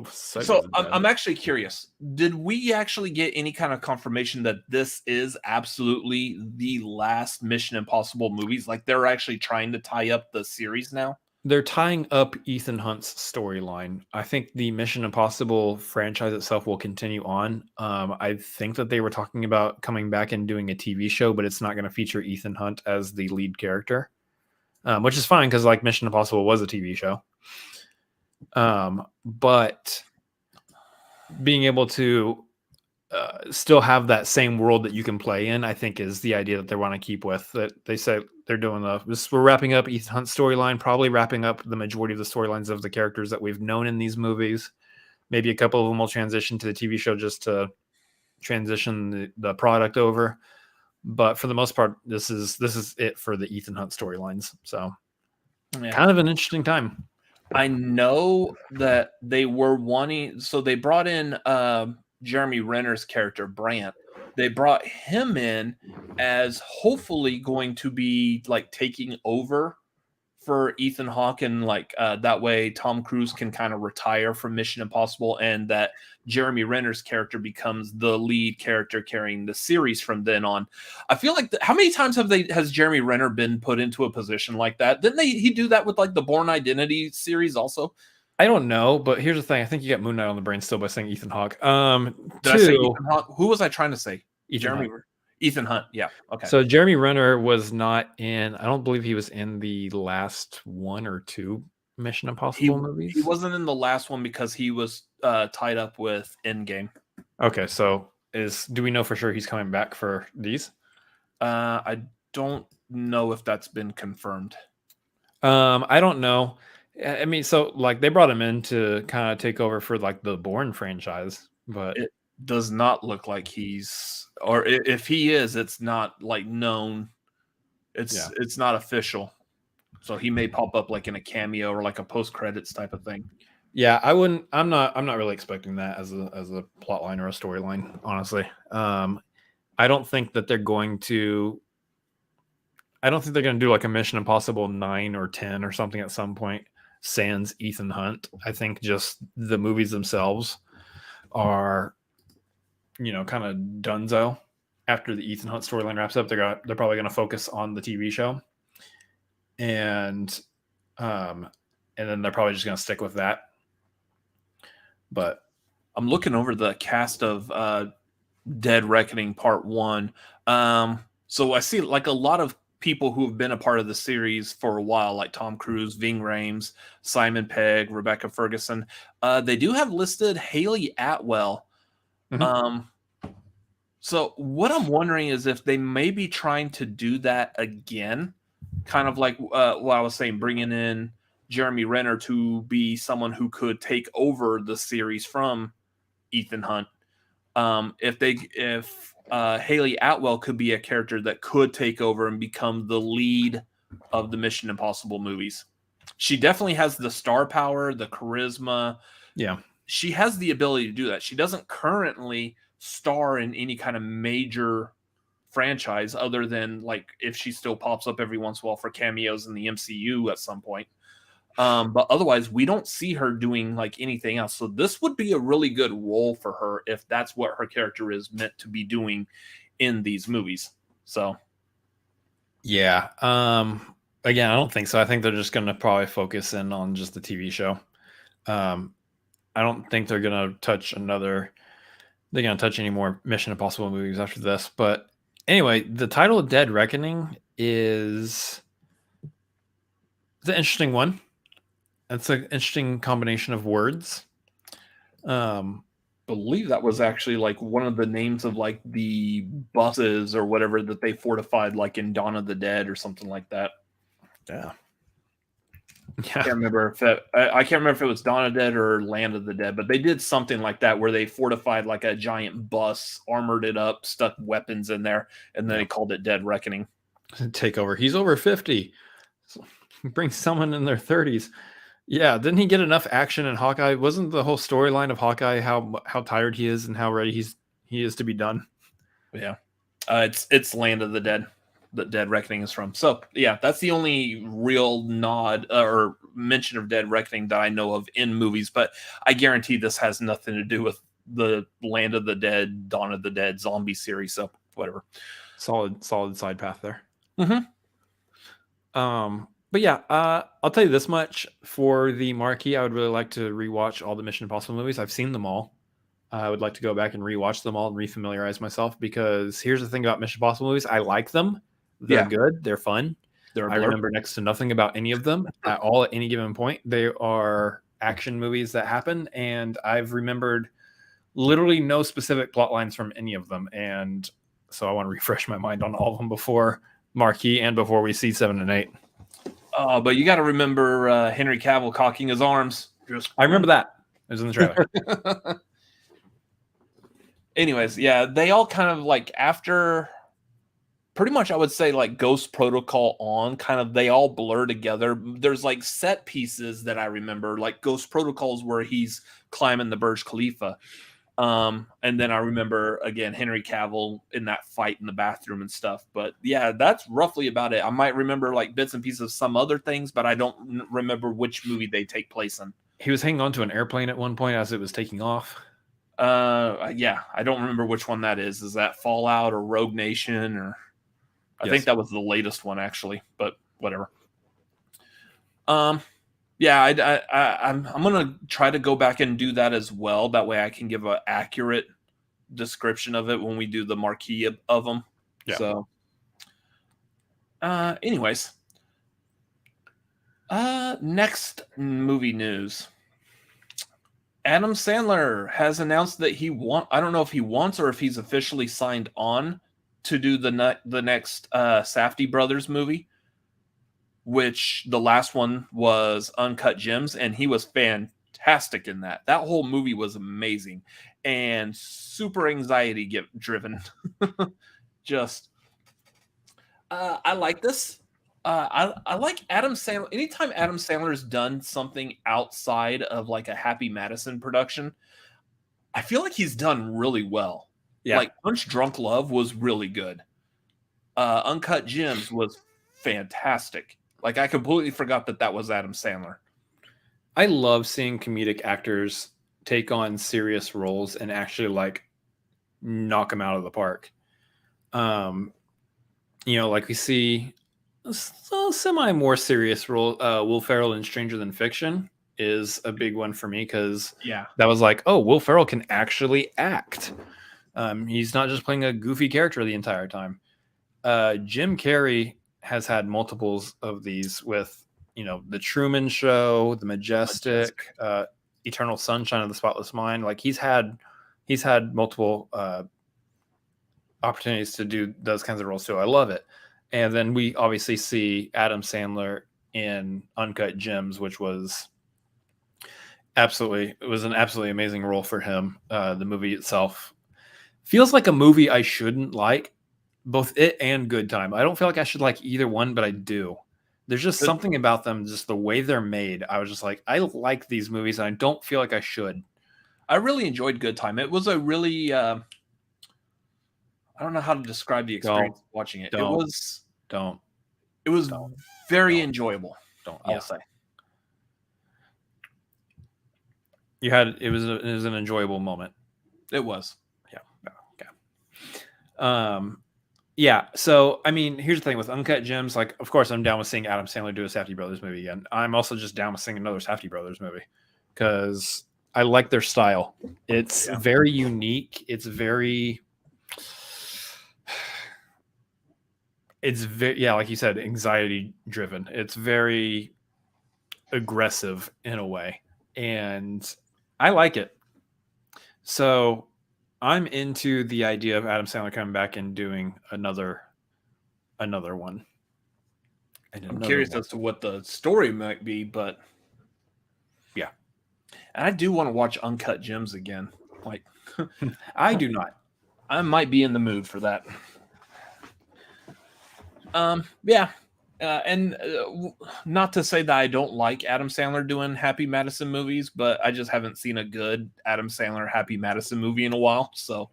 so I'm actually curious. Did we actually get any kind of confirmation that this is absolutely the last Mission Impossible movies? Like they're actually trying to tie up the series now? They're tying up Ethan Hunt's storyline. I think the Mission Impossible franchise itself will continue on. I think that they were talking about coming back and doing a TV show, but it's not going to feature Ethan Hunt as the lead character, which is fine because like Mission Impossible was a TV show. But being able to still have that same world that you can play in, I think is the idea that they want to keep with. That they say they're doing we're wrapping up Ethan Hunt's storyline, probably wrapping up the majority of the storylines of the characters that we've known in these movies. Maybe a couple of them will transition to the TV show just to transition the product over. But for the most part, this is it for the Ethan Hunt storylines. So kind of an interesting time. I know that they were wanting, so they brought in Jeremy Renner's character, Brant. They brought him in as hopefully going to be like taking over for Ethan Hawke, and like that way Tom Cruise can kind of retire from Mission Impossible, and that Jeremy Renner's character becomes the lead character carrying the series from then on. I feel like how many times has Jeremy Renner been put into a position like that? Didn't he do that with like the Bourne Identity series also? I don't know, but here's the thing. I think you got Moon Knight on the brain still by saying Ethan Hawke. Did I say Ethan Hawke? Who was I trying to say? Ethan Hunt. Yeah. Okay. So Jeremy Renner was not in. I don't believe he was in the last one or two Mission Impossible movies. He wasn't in the last one because he was tied up with Endgame. Okay, so do we know for sure he's coming back for these? I don't know if that's been confirmed. I don't know. I mean, so like they brought him in to kind of take over for like the Bourne franchise, but it does not look like he's, or if he is, it's not like known. It's not official. So he may pop up like in a cameo or like a post credits type of thing. Yeah, I'm not really expecting that as a plot line or a storyline, honestly. I don't think that they're going to do like a Mission Impossible 9 or 10 or something at some point sans Ethan Hunt. I think just the movies themselves are, kind of donezo. After the Ethan Hunt storyline wraps up, they're probably going to focus on the TV show, and then they're probably just going to stick with that. But I'm looking over the cast of Dead Reckoning Part 1. So I see like a lot of people who have been a part of the series for a while, like Tom Cruise, Ving Rhames, Simon Pegg, Rebecca Ferguson. They do have listed Haley Atwell. Mm-hmm. So what I'm wondering is if they may be trying to do that again, kind of like what I was saying, bringing in Jeremy Renner to be someone who could take over the series from Ethan Hunt. If Haley Atwell could be a character that could take over and become the lead of the Mission Impossible movies. She definitely has the star power, the charisma. Yeah. She has the ability to do that. She doesn't currently star in any kind of major franchise other than like if she still pops up every once in a while for cameos in the MCU at some point. But otherwise, we don't see her doing like anything else. So this would be a really good role for her if that's what her character is meant to be doing in these movies. So, yeah. Again, I don't think so. I think they're just going to probably focus in on just the TV show. I don't think they're going to touch any more Mission Impossible movies after this. But anyway, the title of Dead Reckoning is an interesting one. It's an interesting combination of words. believe that was actually like one of the names of like the buses or whatever that they fortified, like in Dawn of the Dead or something like that. Yeah. I can't remember if it was Dawn of the Dead or Land of the Dead, but they did something like that where they fortified like a giant bus, armored it up, stuck weapons in there, and then they called it Dead Reckoning. Take over. He's over 50. So bring someone in their 30s. Yeah, didn't he get enough action in Hawkeye? Wasn't the whole storyline of Hawkeye how tired he is and how ready he is to be done? Yeah, it's Land of the Dead that Dead Reckoning is from. So yeah, that's the only real nod or mention of Dead Reckoning that I know of in movies. But I guarantee this has nothing to do with the Land of the Dead, Dawn of the Dead zombie series. So whatever. Solid side path there. Mm-hmm. But yeah, I'll tell you this much. For the marquee, I would really like to rewatch all the Mission Impossible movies. I've seen them all. I would like to go back and rewatch them all and refamiliarize myself, because here's the thing about Mission Impossible movies. I like them. They're good. They're fun. I remember next to nothing about any of them at all at any given point. They are action movies that happen, and I've remembered literally no specific plot lines from any of them. And so I want to refresh my mind on all of them before marquee and before we see 7 and 8. But you got to remember Henry Cavill cocking his arms. I remember that. It was in the trailer. Anyways, yeah, they all kind of like after pretty much I would say like Ghost Protocol on, kind of they all blur together. There's like set pieces that I remember, like Ghost Protocols where he's climbing the Burj Khalifa. And then I remember again Henry Cavill in that fight in the bathroom and stuff. But yeah, that's roughly about it. I might remember like bits and pieces of some other things, but I don't remember which movie they take place in. He was hanging onto an airplane at one point as it was taking off. Yeah, I don't remember which one that is. Is that Fallout or Rogue Nation? Or I think that was the latest one actually, but whatever. Yeah, I'm gonna try to go back and do that as well. That way, I can give an accurate description of it when we do the marquee of them. Yeah. So, anyways, next movie news. Adam Sandler has announced that I don't know if he wants or if he's officially signed on to do the next Safdie Brothers movie, which the last one was Uncut Gems, and he was fantastic in that. That whole movie was amazing and super anxiety driven. Just, I like this. I like Adam Sandler. Anytime Adam Sandler's done something outside of like a Happy Madison production, I feel like he's done really well. Yeah. Like Punch Drunk Love was really good. Uncut Gems was fantastic. Like I completely forgot that was Adam Sandler. I love seeing comedic actors take on serious roles and actually like knock them out of the park. Like we see a semi more serious role. Will Ferrell in Stranger Than Fiction is a big one for me, because that was like, oh, Will Ferrell can actually act. He's not just playing a goofy character the entire time. Jim Carrey has had multiples of these with, The Truman Show, The Majestic, Eternal Sunshine of the Spotless Mind. Like he's had multiple opportunities to do those kinds of roles too. I love it. And then we obviously see Adam Sandler in Uncut Gems, which was an absolutely amazing role for him. The movie itself feels like a movie I shouldn't like, both it and Good Time. I don't feel like I should like either one, but I do. There's just something about them, just the way they're made. I was just like, I like these movies, and I don't feel like I should. I really enjoyed Good Time. It was a really, I don't know how to describe the experience watching it. It was very enjoyable. I'll say. it was an enjoyable moment. It was. Yeah. So, I mean, here's the thing with Uncut Gems. Like, of course, I'm down with seeing Adam Sandler do a Safdie Brothers movie again. I'm also just down with seeing another Safdie Brothers movie because I like their style. It's very unique. It's very, like you said, anxiety driven. It's very aggressive in a way, and I like it. So I'm into the idea of Adam Sandler coming back and doing another one. I'm curious as to what the story might be, but yeah. And I do want to watch Uncut Gems again. Like, I do not. I might be in the mood for that. Not to say that I don't like Adam Sandler doing Happy Madison movies, but I just haven't seen a good Adam Sandler Happy Madison movie in a while. So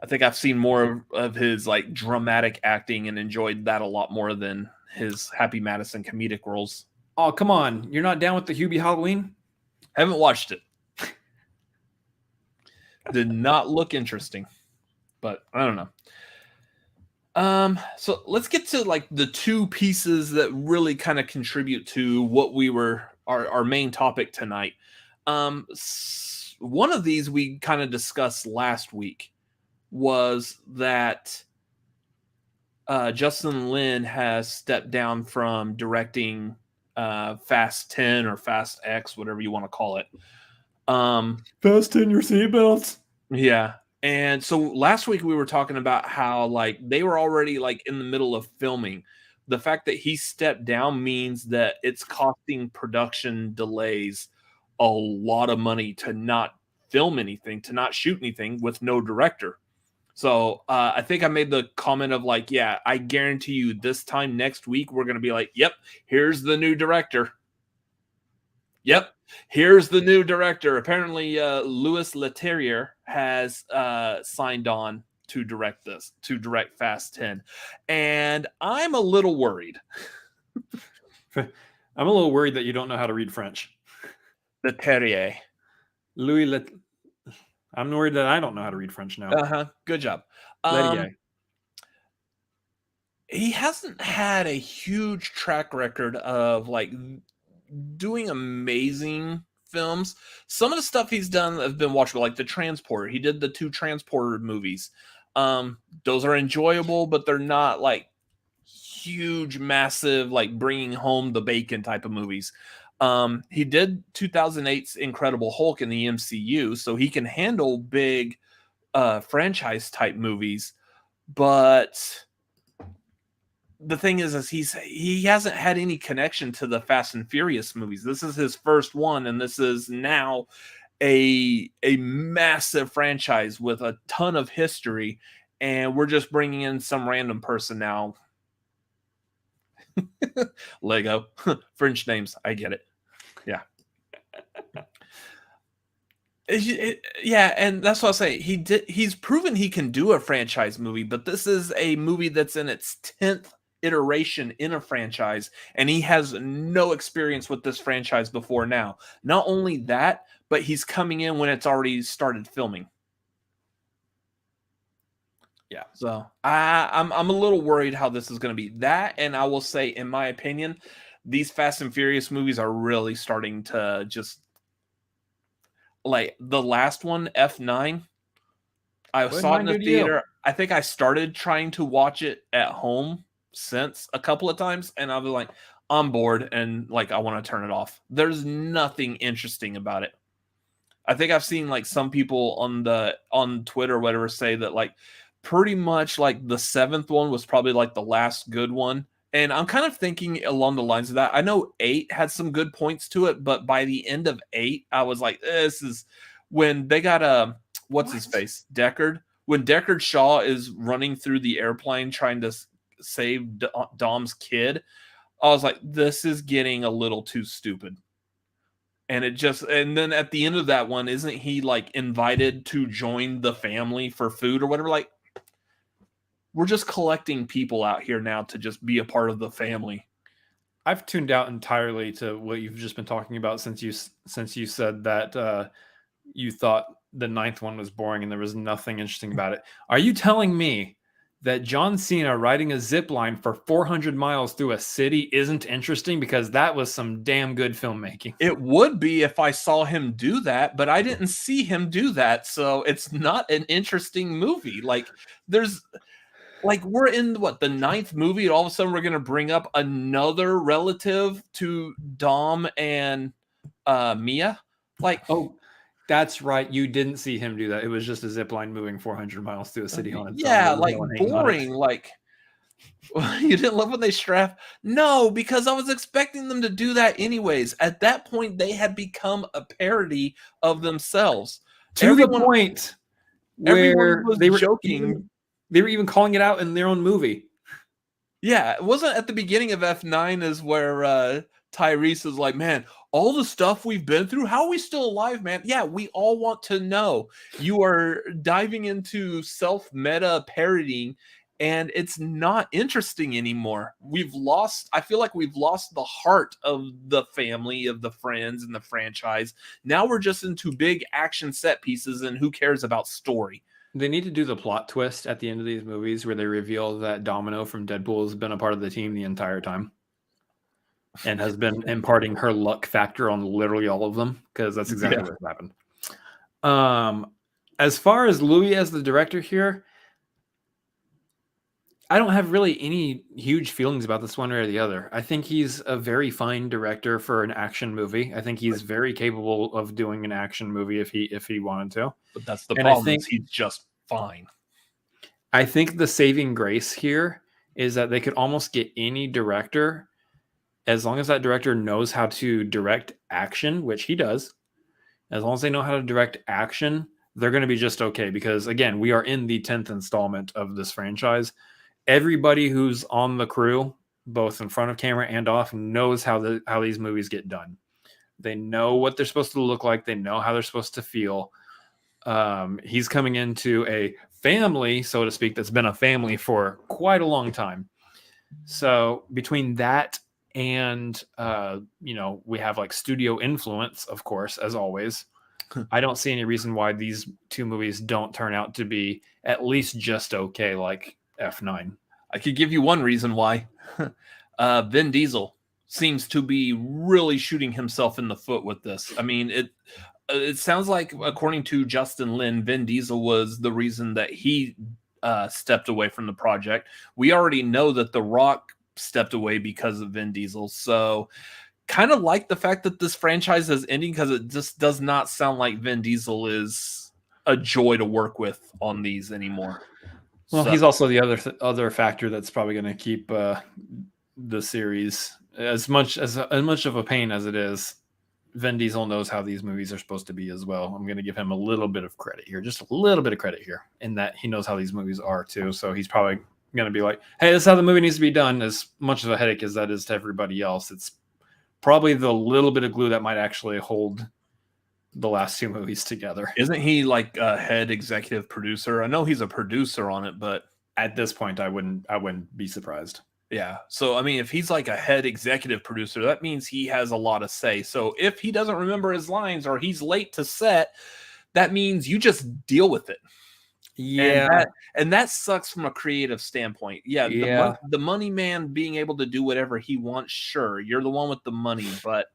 I think I've seen more of his like dramatic acting and enjoyed that a lot more than his Happy Madison comedic roles. Oh, come on. You're not down with the Hubie Halloween? Haven't watched it. Did not look interesting, but I don't know. So let's get to like the two pieces that really kind of contribute to what we were our main topic tonight. One of these we kind of discussed last week was that Justin Lin has stepped down from directing Fast 10 or Fast X, whatever you want to call it. Fasten your seatbelts. Yeah. And so last week we were talking about how like they were already like in the middle of filming. The fact that he stepped down means that it's costing production delays a lot of money to not film anything, to not shoot anything with no director. So I think I made the comment of like, yeah, I guarantee you this time next week, we're going to be like, yep, here's the new director. Yep. Here's the new director. Apparently, Louis Leterrier has signed on to direct Fast 10. And I'm a little worried. I'm a little worried that you don't know how to read French. Leterrier. I'm worried that I don't know how to read French now. Good job. He hasn't had a huge track record of like doing amazing films. Some of the stuff he's done have been watchable, like The Transporter. He did the 2 Transporter movies. Those are enjoyable, but they're not like huge, massive, like bringing home the bacon type of movies. He did 2008's Incredible Hulk in the MCU, so he can handle big franchise type movies. But the thing is he hasn't had any connection to the Fast and Furious movies. This is his first one, and this is now a massive franchise with a ton of history, and we're just bringing in some random person now. Lego. French names, I get it. Yeah. Yeah, and that's what I say. He's proven he can do a franchise movie, but this is a movie that's in its 10th iteration in a franchise, and he has no experience with this franchise before now. Not only that, but he's coming in when it's already started filming. Yeah, so I'm a little worried how this is going to be. That, and I will say, in my opinion, these Fast and Furious movies are really starting to just like the last one, F9. I saw it in the theater. I think I started trying to watch it at home since a couple of times, and I was like, I'm bored, and like I want to turn it off. There's nothing interesting about it. I think I've seen like some people on Twitter or whatever say that like pretty much like the 7th one was probably like the last good one. And I'm kind of thinking along the lines of that. I know 8 had some good points to it, but by the end of 8, I was like, this is when they got what's his face? Deckard. When Deckard Shaw is running through the airplane trying to save Dom's kid, I was like, this is getting a little too stupid. And then at the end of that one, isn't he like invited to join the family for food or whatever? Like, we're just collecting people out here now to just be a part of the family. I've tuned out entirely to what you've just been talking about since you said that you thought the ninth one was boring and there was nothing interesting about it. Are you telling me that John Cena riding a zip line for 400 miles through a city isn't interesting? Because that was some damn good filmmaking. It would be if I saw him do that, but I didn't see him do that, so it's not an interesting movie. Like, we're in the ninth movie, and all of a sudden we're gonna bring up another relative to Dom and Mia. Like, oh, that's right. You didn't see him do that. It was just a zip line moving 400 miles through a city on its own. Yeah, like boring. Like, you didn't love when they strap? No, because I was expecting them to do that anyways. At that point, they had become a parody of themselves. To the point where was they were joking. They were even calling it out in their own movie. Yeah, it wasn't at the beginning of F9 is where Tyrese is like, man, all the stuff we've been through, how are we still alive, man? Yeah, we all want to know. You are diving into self-meta parodying, and it's not interesting anymore. I feel like we've lost the heart of the family, of the friends, and the franchise. Now we're just into big action set pieces, and who cares about story? They need to do the plot twist at the end of these movies where they reveal that Domino from Deadpool has been a part of the team the entire time and has been imparting her luck factor on literally all of them, because that's exactly what happened. As far as Louis as the director here, I don't have really any huge feelings about this one or the other. I think he's a very fine director for an action movie. I think he's very capable of doing an action movie if he wanted to. But that's the problem. I think he's just fine. I think the saving grace here is that they could almost get any director, as long as that director knows how to direct action, which he does. As long as they know how to direct action, they're going to be just okay. Because again, we are in the 10th installment of this franchise. Everybody who's on the crew, both in front of camera and off, knows how these movies get done. They know what they're supposed to look like. They know how they're supposed to feel. He's coming into a family, so to speak, that's been a family for quite a long time. So between that and, we have like studio influence, of course, as always. I don't see any reason why these two movies don't turn out to be at least just okay, like F9. I could give you one reason why. Vin Diesel seems to be really shooting himself in the foot with this. I mean, it sounds like, according to Justin Lin, Vin Diesel was the reason that he stepped away from the project. We already know that The Rock stepped away because of Vin Diesel. So kind of like the fact that this franchise is ending, because it just does not sound like Vin Diesel is a joy to work with on these anymore. Well, he's also the other factor that's probably going to keep the series as much of a pain as it is. Vin Diesel knows how these movies are supposed to be as well. I'm going to give him a little bit of credit here, just a little bit of credit here, in that he knows how these movies are too. So he's probably going to be like, hey, this is how the movie needs to be done. As much of a headache as that is to everybody else, it's probably the little bit of glue that might actually hold the last two movies together. Isn't he like a head executive producer? I know he's a producer on it, but at this point, I wouldn't be surprised. Yeah. So, I mean, if he's like a head executive producer, that means he has a lot of say. So if he doesn't remember his lines or he's late to set, that means you just deal with it. Yeah. And that sucks from a creative standpoint. Yeah. The money man being able to do whatever he wants. Sure. You're the one with the money, but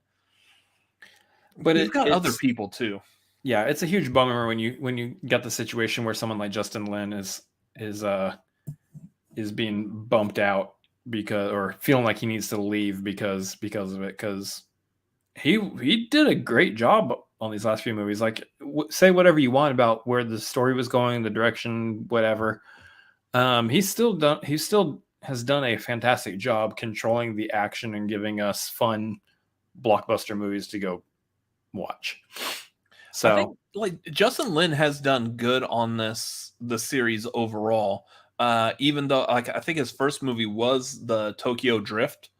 he's got other people too. Yeah. It's a huge bummer when you get the situation where someone like Justin Lin is being bumped out or feeling like he needs to leave because of it. Cause he did a great job on these last few movies. Like, say whatever you want about where the story was going, the direction, whatever. He still has done a fantastic job controlling the action and giving us fun blockbuster movies to go watch. So, I think, like, Justin Lin has done good on the series overall. Even though, like, I think his first movie was the Tokyo Drift,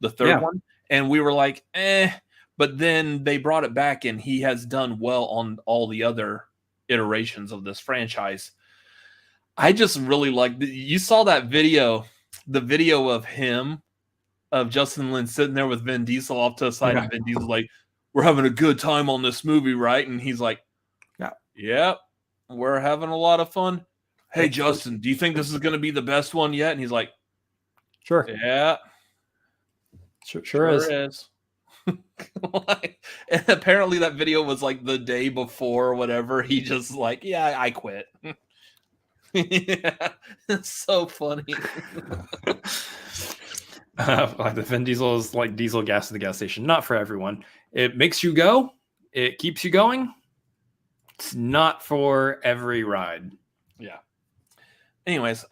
the third one, and we were like, but then they brought it back, and he has done well on all the other iterations of this franchise. I just really like. You saw that video, the video of him of Justin Lin sitting there with Vin Diesel off to the side, and Vin Diesel's like, "We're having a good time on this movie, right?" And he's like, "Yep, we're having a lot of fun." Hey, Justin, do you think this is going to be the best one yet? And he's like, "Sure, yeah, sure is." And apparently that video was like the day before or whatever. He just like, yeah, I quit. Yeah, it's so funny. Like the Vin Diesel is like diesel gas at the gas station. Not for everyone. It makes you go. It keeps you going. It's not for every ride. Yeah. Anyways,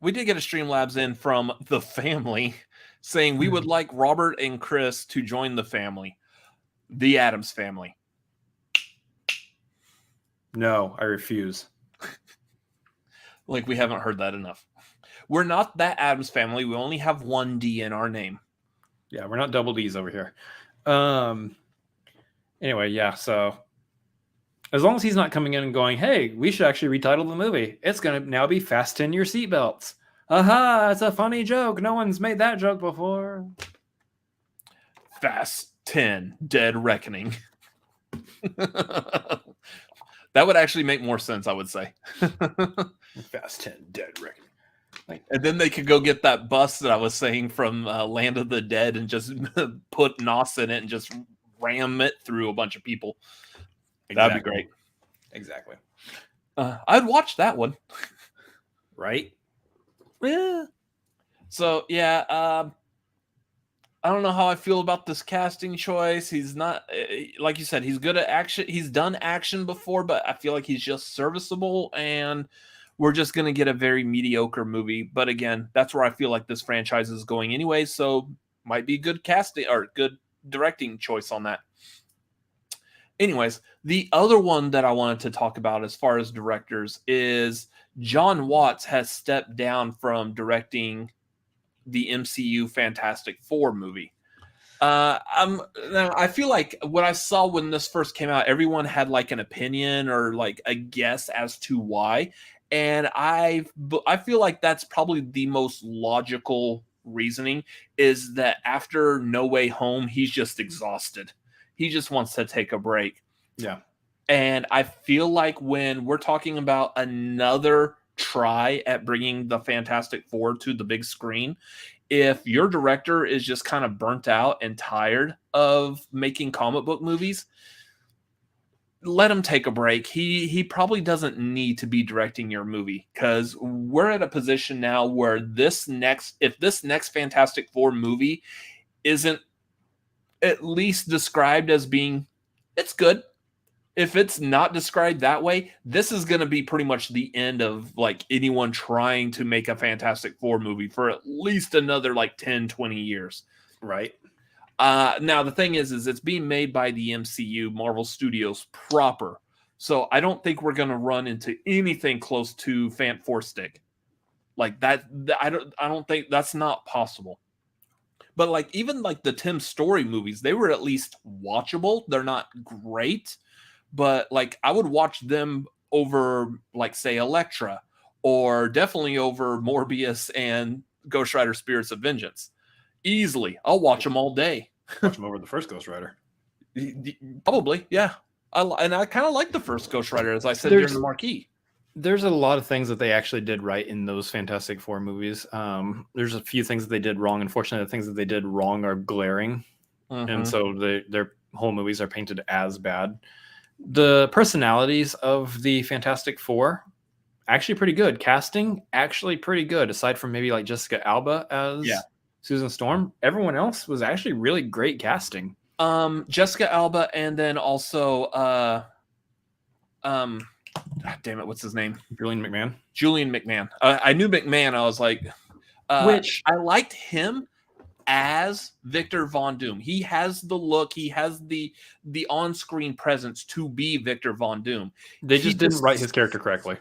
we did get a Streamlabs in from the family saying we would like Robert and Chris to join the family, the Addams family. No, I refuse. Like, we haven't heard that enough. We're not that Addams family. We only have one D in our name. Yeah, we're not double D's over here. Anyway, yeah, so as long as he's not coming in and going, hey, we should actually retitle the movie. It's going to now be Fasten Your Seatbelts. Aha, it's a funny joke. No one's made that joke before. Fast 10, Dead Reckoning. That would actually make more sense, I would say. Fast 10, Dead Reckoning. And then they could go get that bus that I was saying from Land of the Dead and just put NOS in it and just ram it through a bunch of people. Exactly. That'd be great. Exactly. I'd watch that one. Right? Yeah. So, yeah, I don't know how I feel about this casting choice. He's not, like you said, he's good at action. He's done action before, but I feel like he's just serviceable, and we're just going to get a very mediocre movie. But again, that's where I feel like this franchise is going anyway, so might be good casting or good directing choice on that. Anyways, the other one that I wanted to talk about as far as directors is John Watts has stepped down from directing the MCU Fantastic Four movie. I feel like what I saw when this first came out, everyone had like an opinion or like a guess as to why. And I feel like that's probably the most logical reasoning, is that after No Way Home, he's just exhausted. He just wants to take a break. Yeah. And I feel like when we're talking about another try at bringing the Fantastic Four to the big screen, if your director is just kind of burnt out and tired of making comic book movies, let him take a break. He probably doesn't need to be directing your movie, because we're at a position now where if this next Fantastic Four movie isn't at least described as being, it's good. If it's not described that way, this is going to be pretty much the end of like anyone trying to make a Fantastic Four movie for at least another like 10, 20 years. Right. Now, the thing is it's being made by the MCU, Marvel Studios proper. So I don't think we're going to run into anything close to Fant Four Stick. Like that, I don't think that's not possible. But like even like the Tim Story movies, they were at least watchable. They're not great, but like I would watch them over like say Elektra, or definitely over Morbius and Ghost Rider Spirits of Vengeance. Easily. I'll watch them all day. Watch them over the first Ghost Rider. Probably, yeah. I kind of like the first Ghost Rider, as I said during the marquee. There's a lot of things that they actually did right in those Fantastic Four movies. There's a few things that they did wrong. Unfortunately, the things that they did wrong are glaring. And so their whole movies are painted as bad. The personalities of the Fantastic Four, actually pretty good. Casting, actually pretty good, aside from maybe like Jessica Alba as Susan Storm. Everyone else was actually really great casting. Jessica Alba, and then also damn it, what's his name? Julian McMahon. I knew McMahon. I was like, which I liked him as Victor Von Doom. He has the look. He has the on-screen presence to be Victor Von Doom. They just didn't write his character correctly.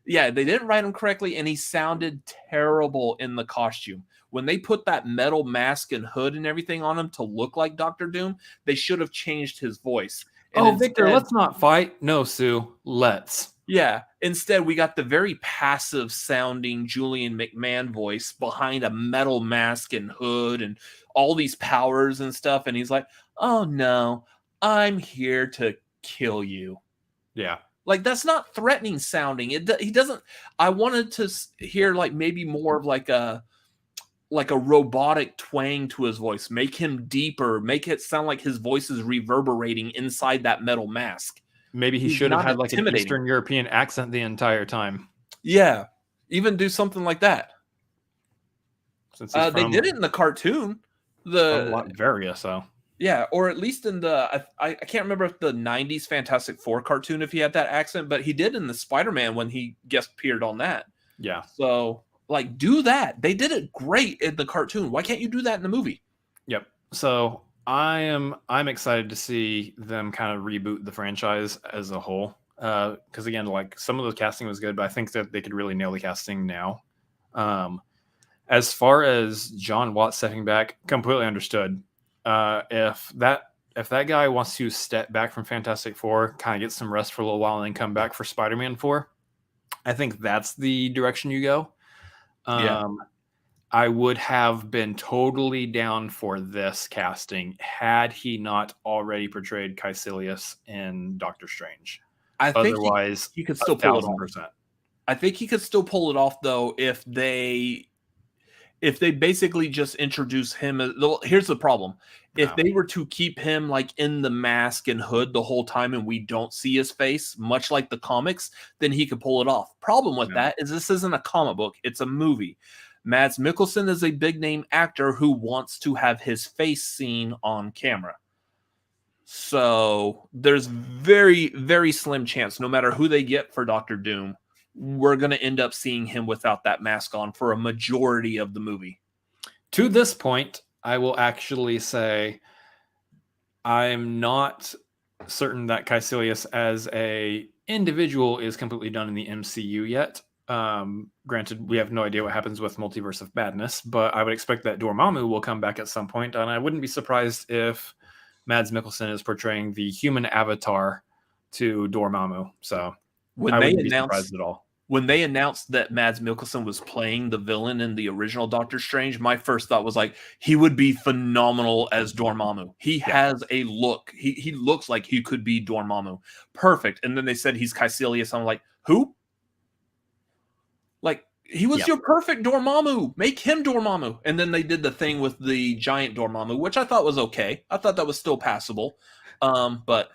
Yeah, they didn't write him correctly, and he sounded terrible in the costume. When they put that metal mask and hood and everything on him to look like Dr. Doom, they should have changed his voice. And Victor, let's not fight. No, Sue, let's. Yeah. Instead, we got the very passive sounding Julian McMahon voice behind a metal mask and hood and all these powers and stuff. And he's like, oh no, I'm here to kill you. Yeah. Like, that's not threatening sounding. He doesn't. I wanted to hear like maybe more of like a robotic twang to his voice, make him deeper, make it sound like his voice is reverberating inside that metal mask. Maybe he He's should have not had like an intimidating. Eastern European accent the entire time. Yeah, even do something like that. Since They did it in the cartoon. The Latveria, so yeah, or at least in the I can't remember if the '90s Fantastic Four cartoon if he had that accent, but he did in the Spider-Man when he guest appeared on that. yeah. So like, do that. They did it great in the cartoon. Why can't you do that in the movie? Yep. So I'm excited to see them kind of reboot the franchise as a whole. Because again, like some of the casting was good, but I think that they could really nail the casting now. As far as John Watts stepping back, completely understood. If that guy wants to step back from Fantastic Four, kind of get some rest for a little while, and then come back for Spider-Man 4, I think that's the direction you go. Yeah. I would have been totally down for this casting had he not already portrayed Caecilius in Doctor Strange. I think Otherwise, he could still pull it off. 1,000%. I think he could still pull it off though if they basically just introduce him as, here's the problem. If they were to keep him like in the mask and hood the whole time and we don't see his face, much like the comics, then he could pull it off. Problem with that is this isn't a comic book, it's a movie. Mads Mikkelsen is a big name actor who wants to have his face seen on camera. So there's very, very slim chance, no matter who they get for Doctor Doom, we're going to end up seeing him without that mask on for a majority of the movie. To this point, I will actually say I'm not certain that Caecilius as a individual is completely done in the MCU yet. Granted, we have no idea what happens with Multiverse of Madness, but I would expect that Dormammu will come back at some point, and I wouldn't be surprised if Mads Mikkelsen is portraying the human avatar to Dormammu. So I wouldn't be surprised at all. When they announced that Mads Mikkelsen was playing the villain in the original Doctor Strange, my first thought was like, he would be phenomenal as Dormammu. He has a look. He looks like he could be Dormammu. Perfect. And then they said he's Caecilius. I'm like, who? Like, he was your perfect Dormammu. Make him Dormammu. And then they did the thing with the giant Dormammu, which I thought was okay. I thought that was still passable. But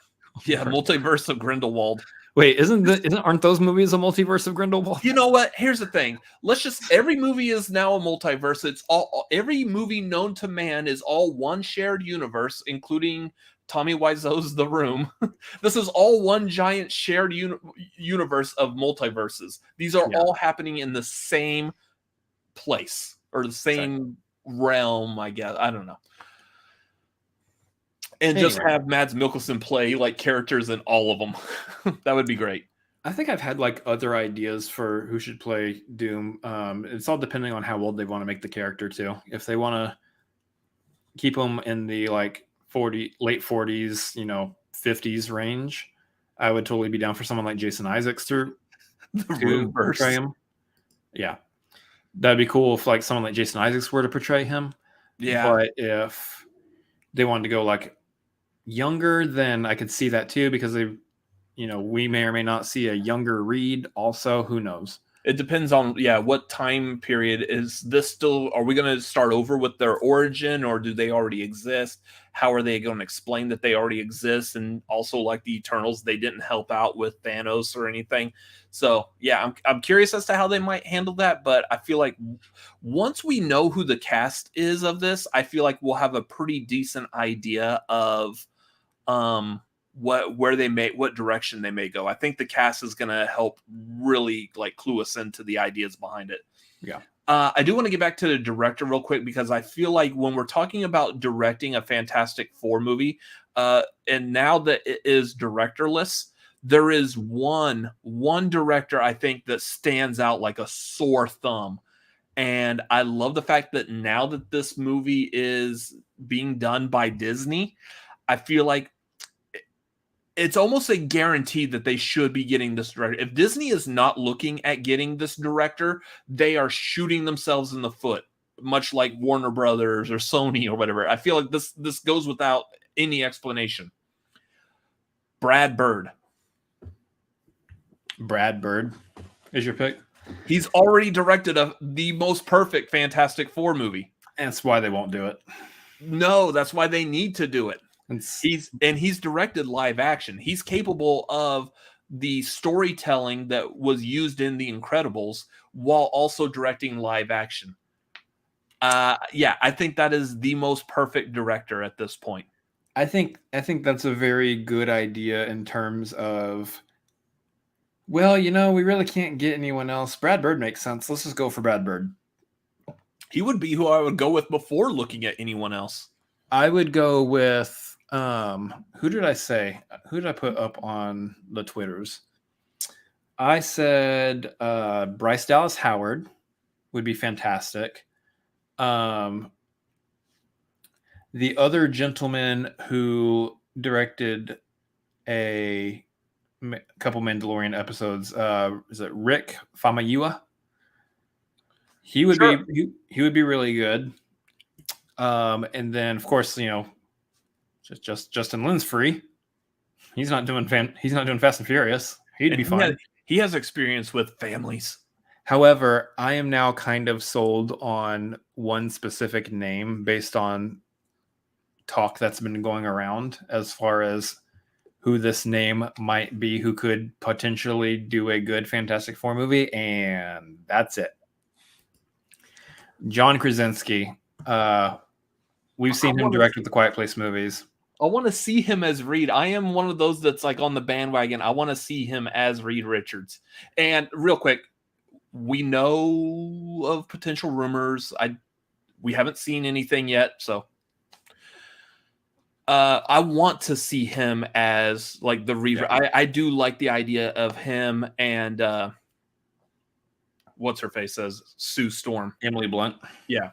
yeah, Multiverse of Grindelwald. Wait, aren't those movies a multiverse of Grindelwald? You know what? Here's the thing. Every movie is now a multiverse. It's every movie known to man is all one shared universe, including Tommy Wiseau's The Room. This is all one giant shared universe of multiverses. These are all happening in the same place or the same realm, I guess. I don't know. And just have Mads Mikkelsen play like characters in all of them. That would be great. I think I've had like other ideas for who should play Doom. It's all depending on how old they want to make the character too. If they want to keep him in the like late 40s, 50s range, I would totally be down for someone like Jason Isaacs to portray him. Yeah, that'd be cool if like someone like Jason Isaacs were to portray him. Yeah, but if they wanted to go like younger, then I could see that too, because we may or may not see a younger Reed also. Who knows? It depends on what time period is this still. Are we going to start over with their origin, or do they already exist? How are they going to explain that they already exist? And also, like the Eternals, they didn't help out with Thanos or anything. So yeah, I'm curious as to how they might handle that. But I feel like once we know who the cast is of this, I feel like we'll have a pretty decent idea of what direction they may go. I think the cast is going to help really like clue us into the ideas behind it. Yeah. I do want to get back to the director real quick, because I feel like when we're talking about directing a Fantastic Four movie, and now that it is directorless, there is one director I think that stands out like a sore thumb. And I love the fact that now that this movie is being done by Disney, I feel like it's almost a guarantee that they should be getting this director. If Disney is not looking at getting this director, they are shooting themselves in the foot, much like Warner Brothers or Sony or whatever. I feel like this goes without any explanation. Brad Bird. Brad Bird is your pick? He's already directed the most perfect Fantastic Four movie. That's why they won't do it. No, that's why they need to do it. It's, He's directed live action. He's capable of the storytelling that was used in The Incredibles while also directing live action. Yeah, I think that is the most perfect director at this point. I think that's a very good idea in terms of, well, we really can't get anyone else. Brad Bird makes sense. Let's just go for Brad Bird. He would be who I would go with before looking at anyone else. I would go with who did I say? Who did I put up on the Twitters? I said Bryce Dallas Howard would be fantastic. The other gentleman who directed a couple Mandalorian episodes, is it Rick Famuyiwa? He would be he would be really good. And then of course, just Justin Lin's free. He's not doing Fast and Furious. He'd be fine. He has experience with families. However, I am now kind of sold on one specific name based on talk that's been going around as far as who this name might be, who could potentially do a good Fantastic Four movie, and that's it. John Krasinski. We've seen him direct with the Quiet Place movies. I want to see him as Reed. I am one of those that's like on the bandwagon. I want to see him as Reed Richards. And real quick, we know of potential rumors. We haven't seen anything yet, so I want to see him as like the Reed. Yeah. I do like the idea of him and what's her face says Sue Storm, Emily Blunt. Yeah.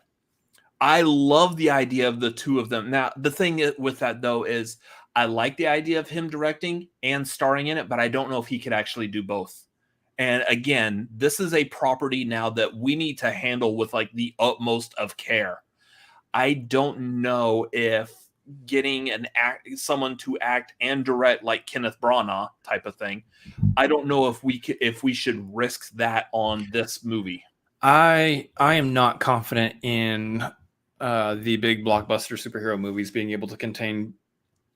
I love the idea of the two of them. Now, the thing with that, though, is I like the idea of him directing and starring in it, but I don't know if he could actually do both. And again, this is a property now that we need to handle with like the utmost of care. I don't know if getting someone to act and direct like Kenneth Branagh type of thing, I don't know if we should risk that on this movie. I am not confident in the big blockbuster superhero movies being able to contain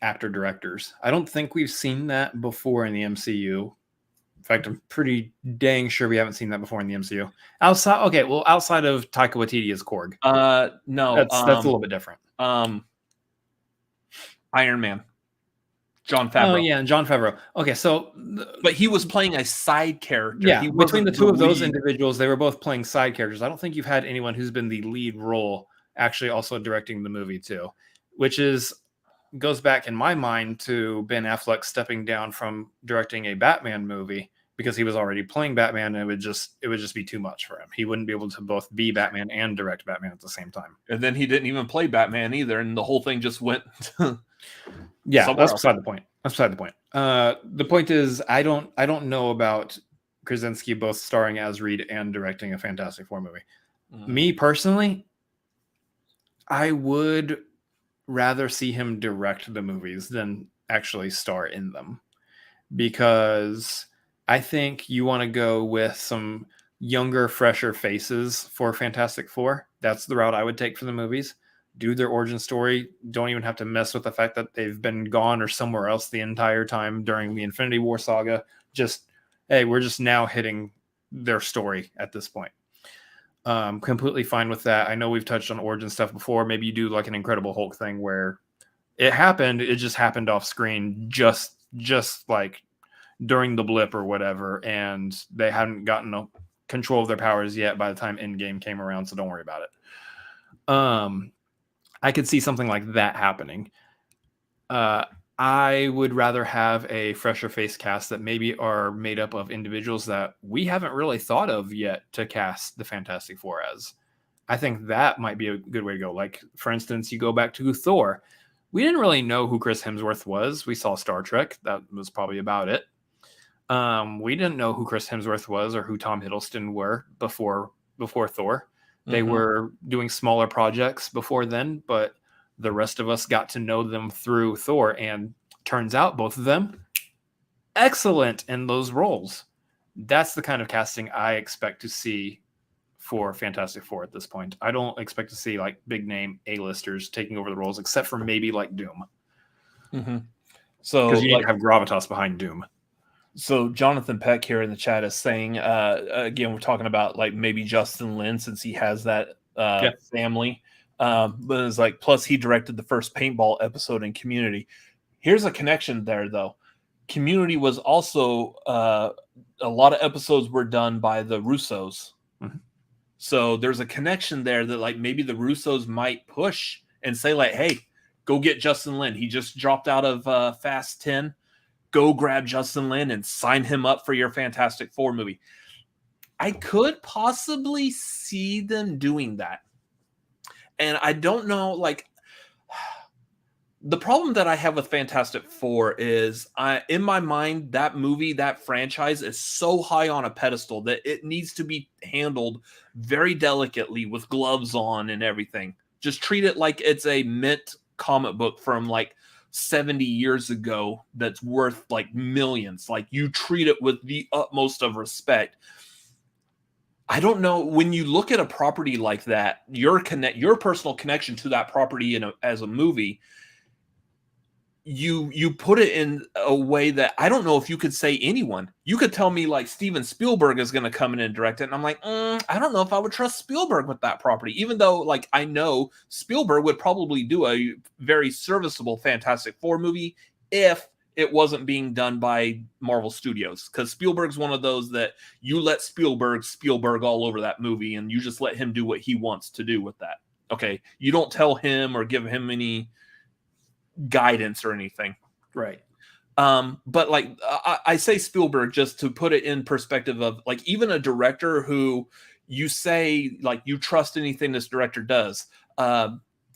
actor directors. I don't think we've seen that before in the MCU. In fact, I'm pretty dang sure we haven't seen that before in the MCU. Outside of Taika Waititi as Korg. No, that's a little bit different. Iron Man, Jon Favreau. Oh yeah, and Jon Favreau. Okay, so but he was playing a side character. Yeah, between the two of those individuals, they were both playing side characters. I don't think you've had anyone who's been the lead role actually also directing the movie too, which goes back in my mind to Ben Affleck stepping down from directing a Batman movie because he was already playing Batman, and it would just be too much for him. He wouldn't be able to both be Batman and direct Batman at the same time. And then he didn't even play Batman either, and the whole thing just went. Yeah, that's beside the point. The point is, I don't know about Krasinski both starring as Reed and directing a Fantastic Four movie. Me personally, I would rather see him direct the movies than actually star in them, because I think you want to go with some younger, fresher faces for Fantastic Four. That's the route I would take for the movies. Do their origin story. Don't even have to mess with the fact that they've been gone or somewhere else the entire time during the Infinity War saga. Just, hey, we're just now hitting their story at this point. Completely fine with that. I know we've touched on origin stuff before. Maybe you do like an Incredible Hulk thing where it just happened off screen, just like during the blip or whatever, and they hadn't gotten control of their powers yet by the time Endgame came around, so don't worry about it. I could see something like that happening. I would rather have a fresher face cast that maybe are made up of individuals that we haven't really thought of yet to cast the Fantastic Four as. I think that might be a good way to go. Like, for instance, you go back to Thor. We didn't really know who Chris Hemsworth was. We saw Star Trek. That was probably about it. We didn't know who Chris Hemsworth was or who Tom Hiddleston were before Thor. They were doing smaller projects before then, but the rest of us got to know them through Thor, and turns out both of them excellent in those roles. That's the kind of casting I expect to see for Fantastic Four at this point. I don't expect to see like big name A-listers taking over the roles, except for maybe like Doom. So because you need to have gravitas behind Doom. So Jonathan Peck here in the chat is saying, again, we're talking about like maybe Justin Lin, since he has that family. But it's like, plus he directed the first paintball episode in Community. Here's a connection there, though. Community was also a lot of episodes were done by the Russos. So there's a connection there that like maybe the Russos might push and say like, hey, go get Justin Lin. He just dropped out of Fast 10. Go grab Justin Lin and sign him up for your Fantastic Four movie. I could possibly see them doing that. And I don't know, like, the problem that I have with Fantastic Four is, in my mind, that movie, that franchise is so high on a pedestal that it needs to be handled very delicately with gloves on and everything. Just treat it like it's a mint comic book from like 70 years ago that's worth like millions. Like, you treat it with the utmost of respect. I don't know, when you look at a property like that, your personal connection to that property as a movie, you put it in a way that I don't know if you could say anyone. You could tell me like Steven Spielberg is going to come in and direct it, and I'm like, I don't know if I would trust Spielberg with that property, even though like I know Spielberg would probably do a very serviceable Fantastic Four movie if it wasn't being done by Marvel Studios, because Spielberg's one of those that you let Spielberg all over that movie, and you just let him do what he wants to do with that. Okay, you don't tell him or give him any guidance or anything, right? But like I say Spielberg just to put it in perspective of like even a director who you say like you trust anything this director does,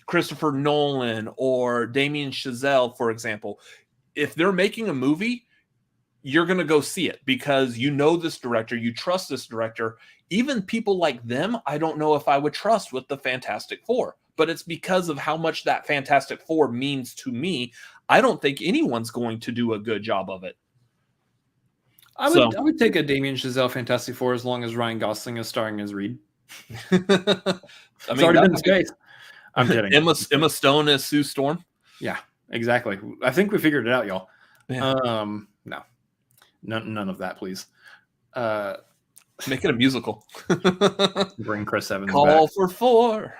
Christopher Nolan or Damien Chazelle, for example. If they're making a movie, you're going to go see it because you know this director, you trust this director. Even people like them, I don't know if I would trust with the Fantastic Four, but it's because of how much that Fantastic Four means to me. I don't think anyone's going to do a good job of it. I would take a Damien Chazelle Fantastic Four as long as Ryan Gosling is starring as Reed. It's already been in space. I'm kidding. Emma Stone as Sue Storm. Yeah, exactly. I think we figured it out, y'all. Yeah. No, none of that, please. Make it a musical. Bring Chris Evans Call back. for 4.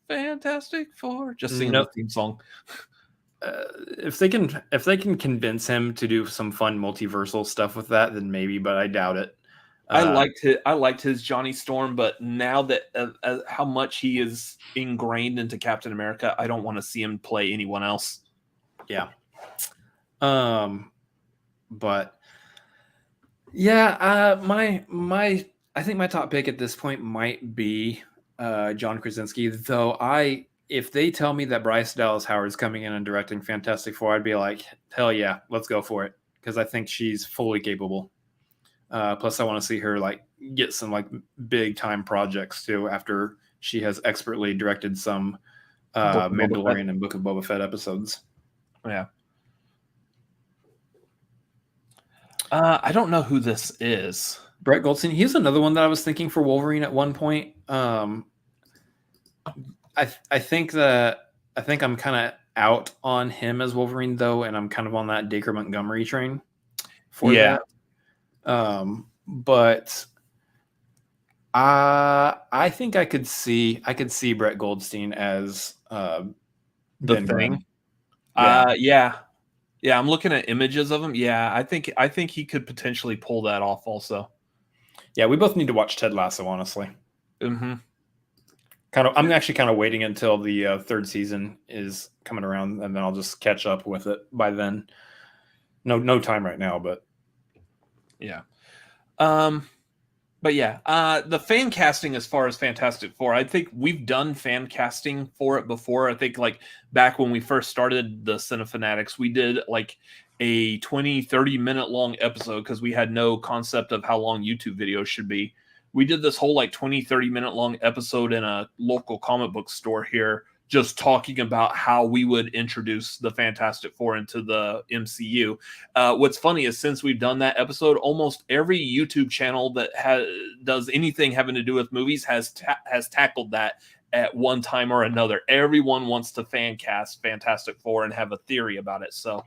Fantastic Four. Just sing the theme song. If they can convince him to do some fun multiversal stuff with that, then maybe, but I doubt it. I liked his Johnny Storm, but now that how much he is ingrained into Captain America, I don't want to see him play anyone else. Yeah. But yeah, I think my top pick at this point might be John Krasinski, though if they tell me that Bryce Dallas Howard's coming in and directing Fantastic Four, I'd be like, hell yeah, let's go for it, because I think she's fully capable. Plus, I want to see her like get some like big time projects too, after she has expertly directed some Mandalorian and Book of Boba Fett episodes. Yeah. I don't know who this is. Brett Goldstein. He's another one that I was thinking for Wolverine at one point. I think I'm kind of out on him as Wolverine though, and I'm kind of on that Dacre Montgomery train for that. But I think I could see Brett Goldstein as the Thing. Grimm. Yeah, I'm looking at images of him. Yeah, I think he could potentially pull that off also. Yeah, we both need to watch Ted Lasso, honestly. Mm-hmm. I'm actually kind of waiting until the third season is coming around, and then I'll just catch up with it by then. No time right now, but yeah. But yeah, the fan casting as far as Fantastic Four, I think we've done fan casting for it before. I think like back when we first started the Cinefanatics, we did like a 20-30 minute long episode because we had no concept of how long YouTube videos should be. We did this whole like 20-30 minute long episode in a local comic book store here, just talking about how we would introduce the Fantastic Four into the MCU. What's funny is since we've done that episode, almost every YouTube channel that does anything having to do with movies has tackled that at one time or another. Everyone wants to fan cast Fantastic Four and have a theory about it. So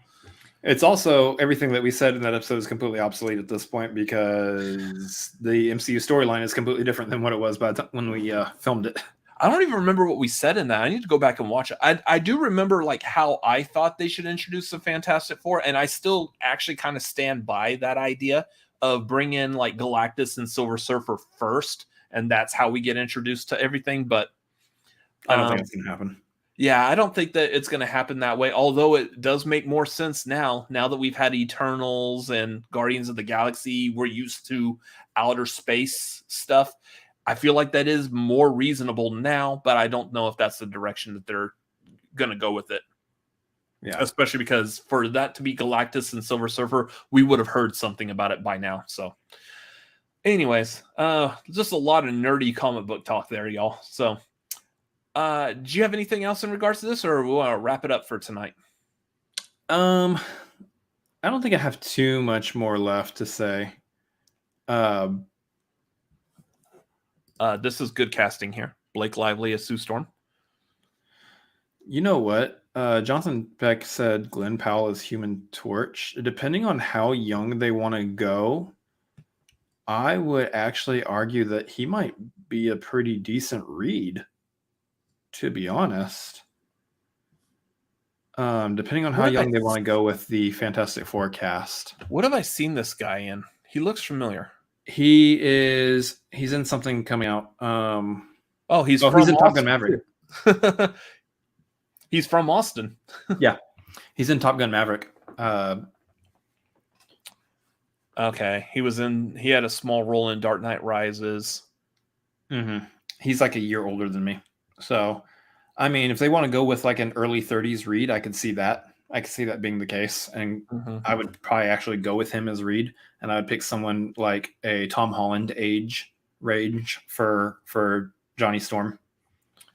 it's also everything that we said in that episode is completely obsolete at this point because the MCU storyline is completely different than what it was by the time when we filmed it. I don't even remember what we said in that. I need to go back and watch it. I do remember like how I thought they should introduce the Fantastic Four, and I still actually kind of stand by that idea of bring in like Galactus and Silver Surfer first, and that's how we get introduced to everything. But I don't think it's going to happen. Yeah, I don't think that it's going to happen that way, although it does make more sense now that we've had Eternals and Guardians of the Galaxy. We're used to outer space stuff. I feel like that is more reasonable now, but I don't know if that's the direction that they're going to go with it. Yeah. Especially because for that to be Galactus and Silver Surfer, we would have heard something about it by now. So anyways, just a lot of nerdy comic book talk there, y'all. So do you have anything else in regards to this, or we'll wrap it up for tonight? I don't think I have too much more left to say. This is good casting here. Blake Lively as Sue Storm. You know what? Jonathan Beck said Glenn Powell is Human Torch. Depending on how young they want to go, I would actually argue that he might be a pretty decent read, to be honest. Depending on how young they want to go with the Fantastic Four cast. What have I seen this guy in? He looks familiar. He's in something coming out. He's in Top Gun Maverick. He's from Austin. Yeah, he's in Top Gun Maverick. Okay, he had a small role in Dark Knight Rises. Mm-hmm. He's like a year older than me. So, I mean, if they want to go with like an early 30s Reed, I could see that. I could see that being the case. And I would probably actually go with him as Reed. And I would pick someone like a Tom Holland age range for Johnny Storm.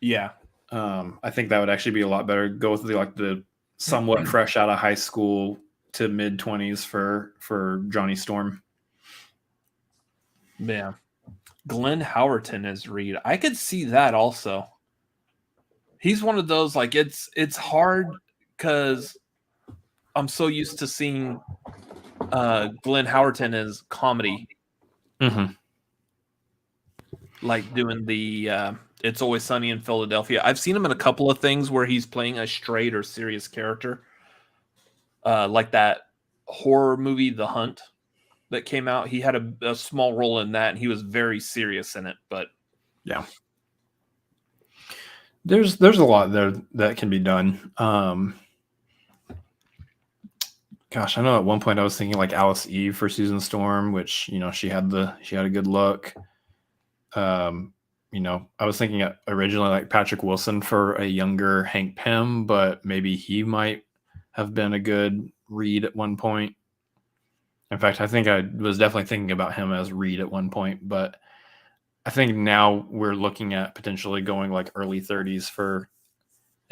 Yeah. I think that would actually be a lot better. Go with the somewhat fresh out of high school to mid 20s for Johnny Storm. Yeah. Glenn Howerton is Reed. I could see that also. He's one of those, like, it's hard because I'm so used to seeing Glenn Howerton as comedy. Mm-hmm. Like doing the It's Always Sunny in Philadelphia. I've seen him in a couple of things where he's playing a straight or serious character. Like that horror movie, The Hunt, that came out. He had a small role in that, and he was very serious in it. But yeah. There's a lot there that can be done. Gosh, I know at one point I was thinking like Alice Eve for Susan Storm, which, you know, she had a good look. You know, I was thinking originally like Patrick Wilson for a younger Hank Pym, but maybe he might have been a good Reed at one point. In fact, I think I was definitely thinking about him as Reed at one point, but I think now we're looking at potentially going like early 30s for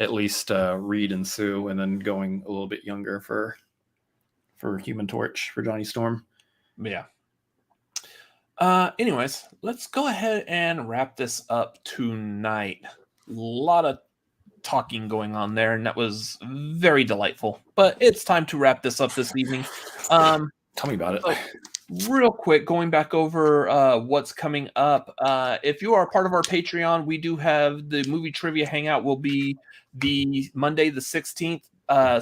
at least Reed and Sue, and then going a little bit younger for Human Torch for Johnny Storm. Yeah. Anyways, let's go ahead and wrap this up tonight. A lot of talking going on there, and that was very delightful. But it's time to wrap this up this evening. Tell me about it. Real quick, going back over what's coming up. If you are a part of our Patreon, we do have the movie trivia hangout. Will be the Monday the 16th,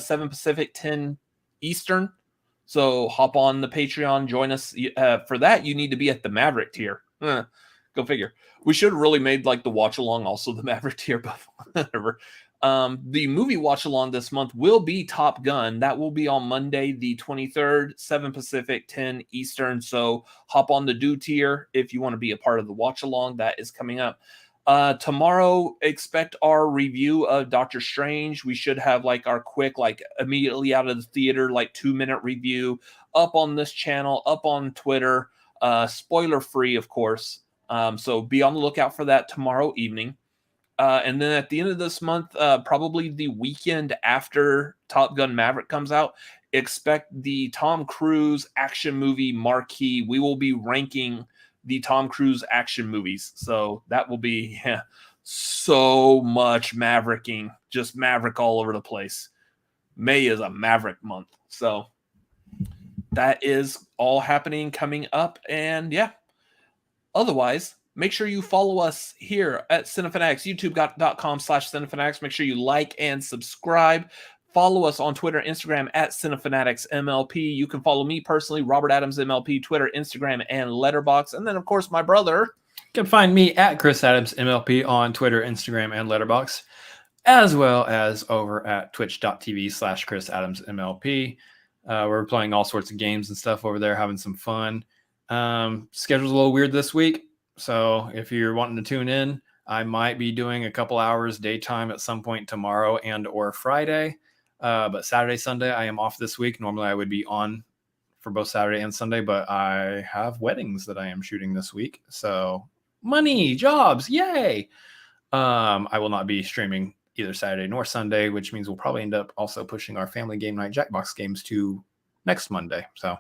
7 Pacific, 10 Eastern. So hop on the Patreon, join us. For that, you need to be at the Maverick tier. Go figure. We should have really made like the watch along also the Maverick tier, but whatever. The movie watch along this month will be Top Gun. That will be on Monday, the 23rd, 7 Pacific, 10 Eastern. So hop on the Do tier if you want to be a part of the watch along. That is coming up. Tomorrow, expect our review of Doctor Strange. We should have like our quick, like immediately out of the theater, like 2-minute review up on this channel, up on Twitter, spoiler free, of course. So be on the lookout for that tomorrow evening. And then at the end of this month, probably the weekend after Top Gun Maverick comes out, expect the Tom Cruise action movie Marquee. We will be ranking the Tom Cruise action movies. So that will be so much Mavericking, just Maverick all over the place. May is a Maverick month. So that is all happening coming up. And yeah, otherwise, make sure you follow us here at Cinefanatics, youtube.com/Cinefanatics. Make sure you like and subscribe. Follow us on Twitter, Instagram at Cinefanatics MLP. You can follow me personally, Robert Adams MLP, Twitter, Instagram, and Letterboxd. And then, of course, my brother. You can find me at Chris Adams MLP on Twitter, Instagram, and Letterboxd, as well as over at twitch.tv/Chris Adams MLP. We're playing all sorts of games and stuff over there, having some fun. Schedule's a little weird this week, so if you're wanting to tune in, I might be doing a couple hours daytime at some point tomorrow and or Friday. But Saturday, Sunday, I am off this week. Normally I would be on for both Saturday and Sunday, but I have weddings that I am shooting this week. So money, jobs, yay! I will not be streaming either Saturday nor Sunday, which means we'll probably end up also pushing our family game night Jackbox games to next Monday. So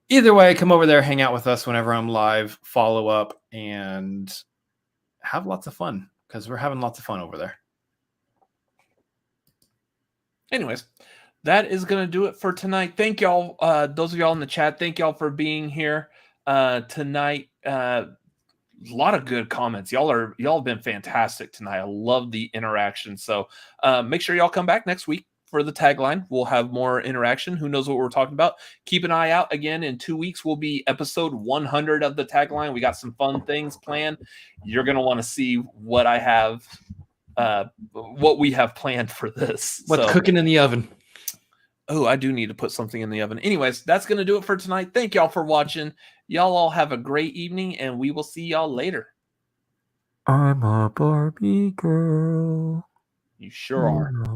either way, come over there, hang out with us whenever I'm live, follow up, and have lots of fun because we're having lots of fun over there. Anyways, that is going to do it for tonight. Thank y'all, those of y'all in the chat. Thank y'all for being here tonight. A lot of good comments. Y'all have been fantastic tonight. I love the interaction. So make sure y'all come back next week for the tagline. We'll have more interaction. Who knows what we're talking about? Keep an eye out. Again, in 2 weeks will be episode 100 of the tagline. We got some fun things planned. You're going to want to see what I have, what we have planned for this. What's cooking in the oven? Oh, I do need to put something in the oven. Anyways, that's going to do it for tonight. Thank y'all for watching. Y'all all have a great evening, and we will see y'all later. I'm a Barbie girl. You sure are. I'm a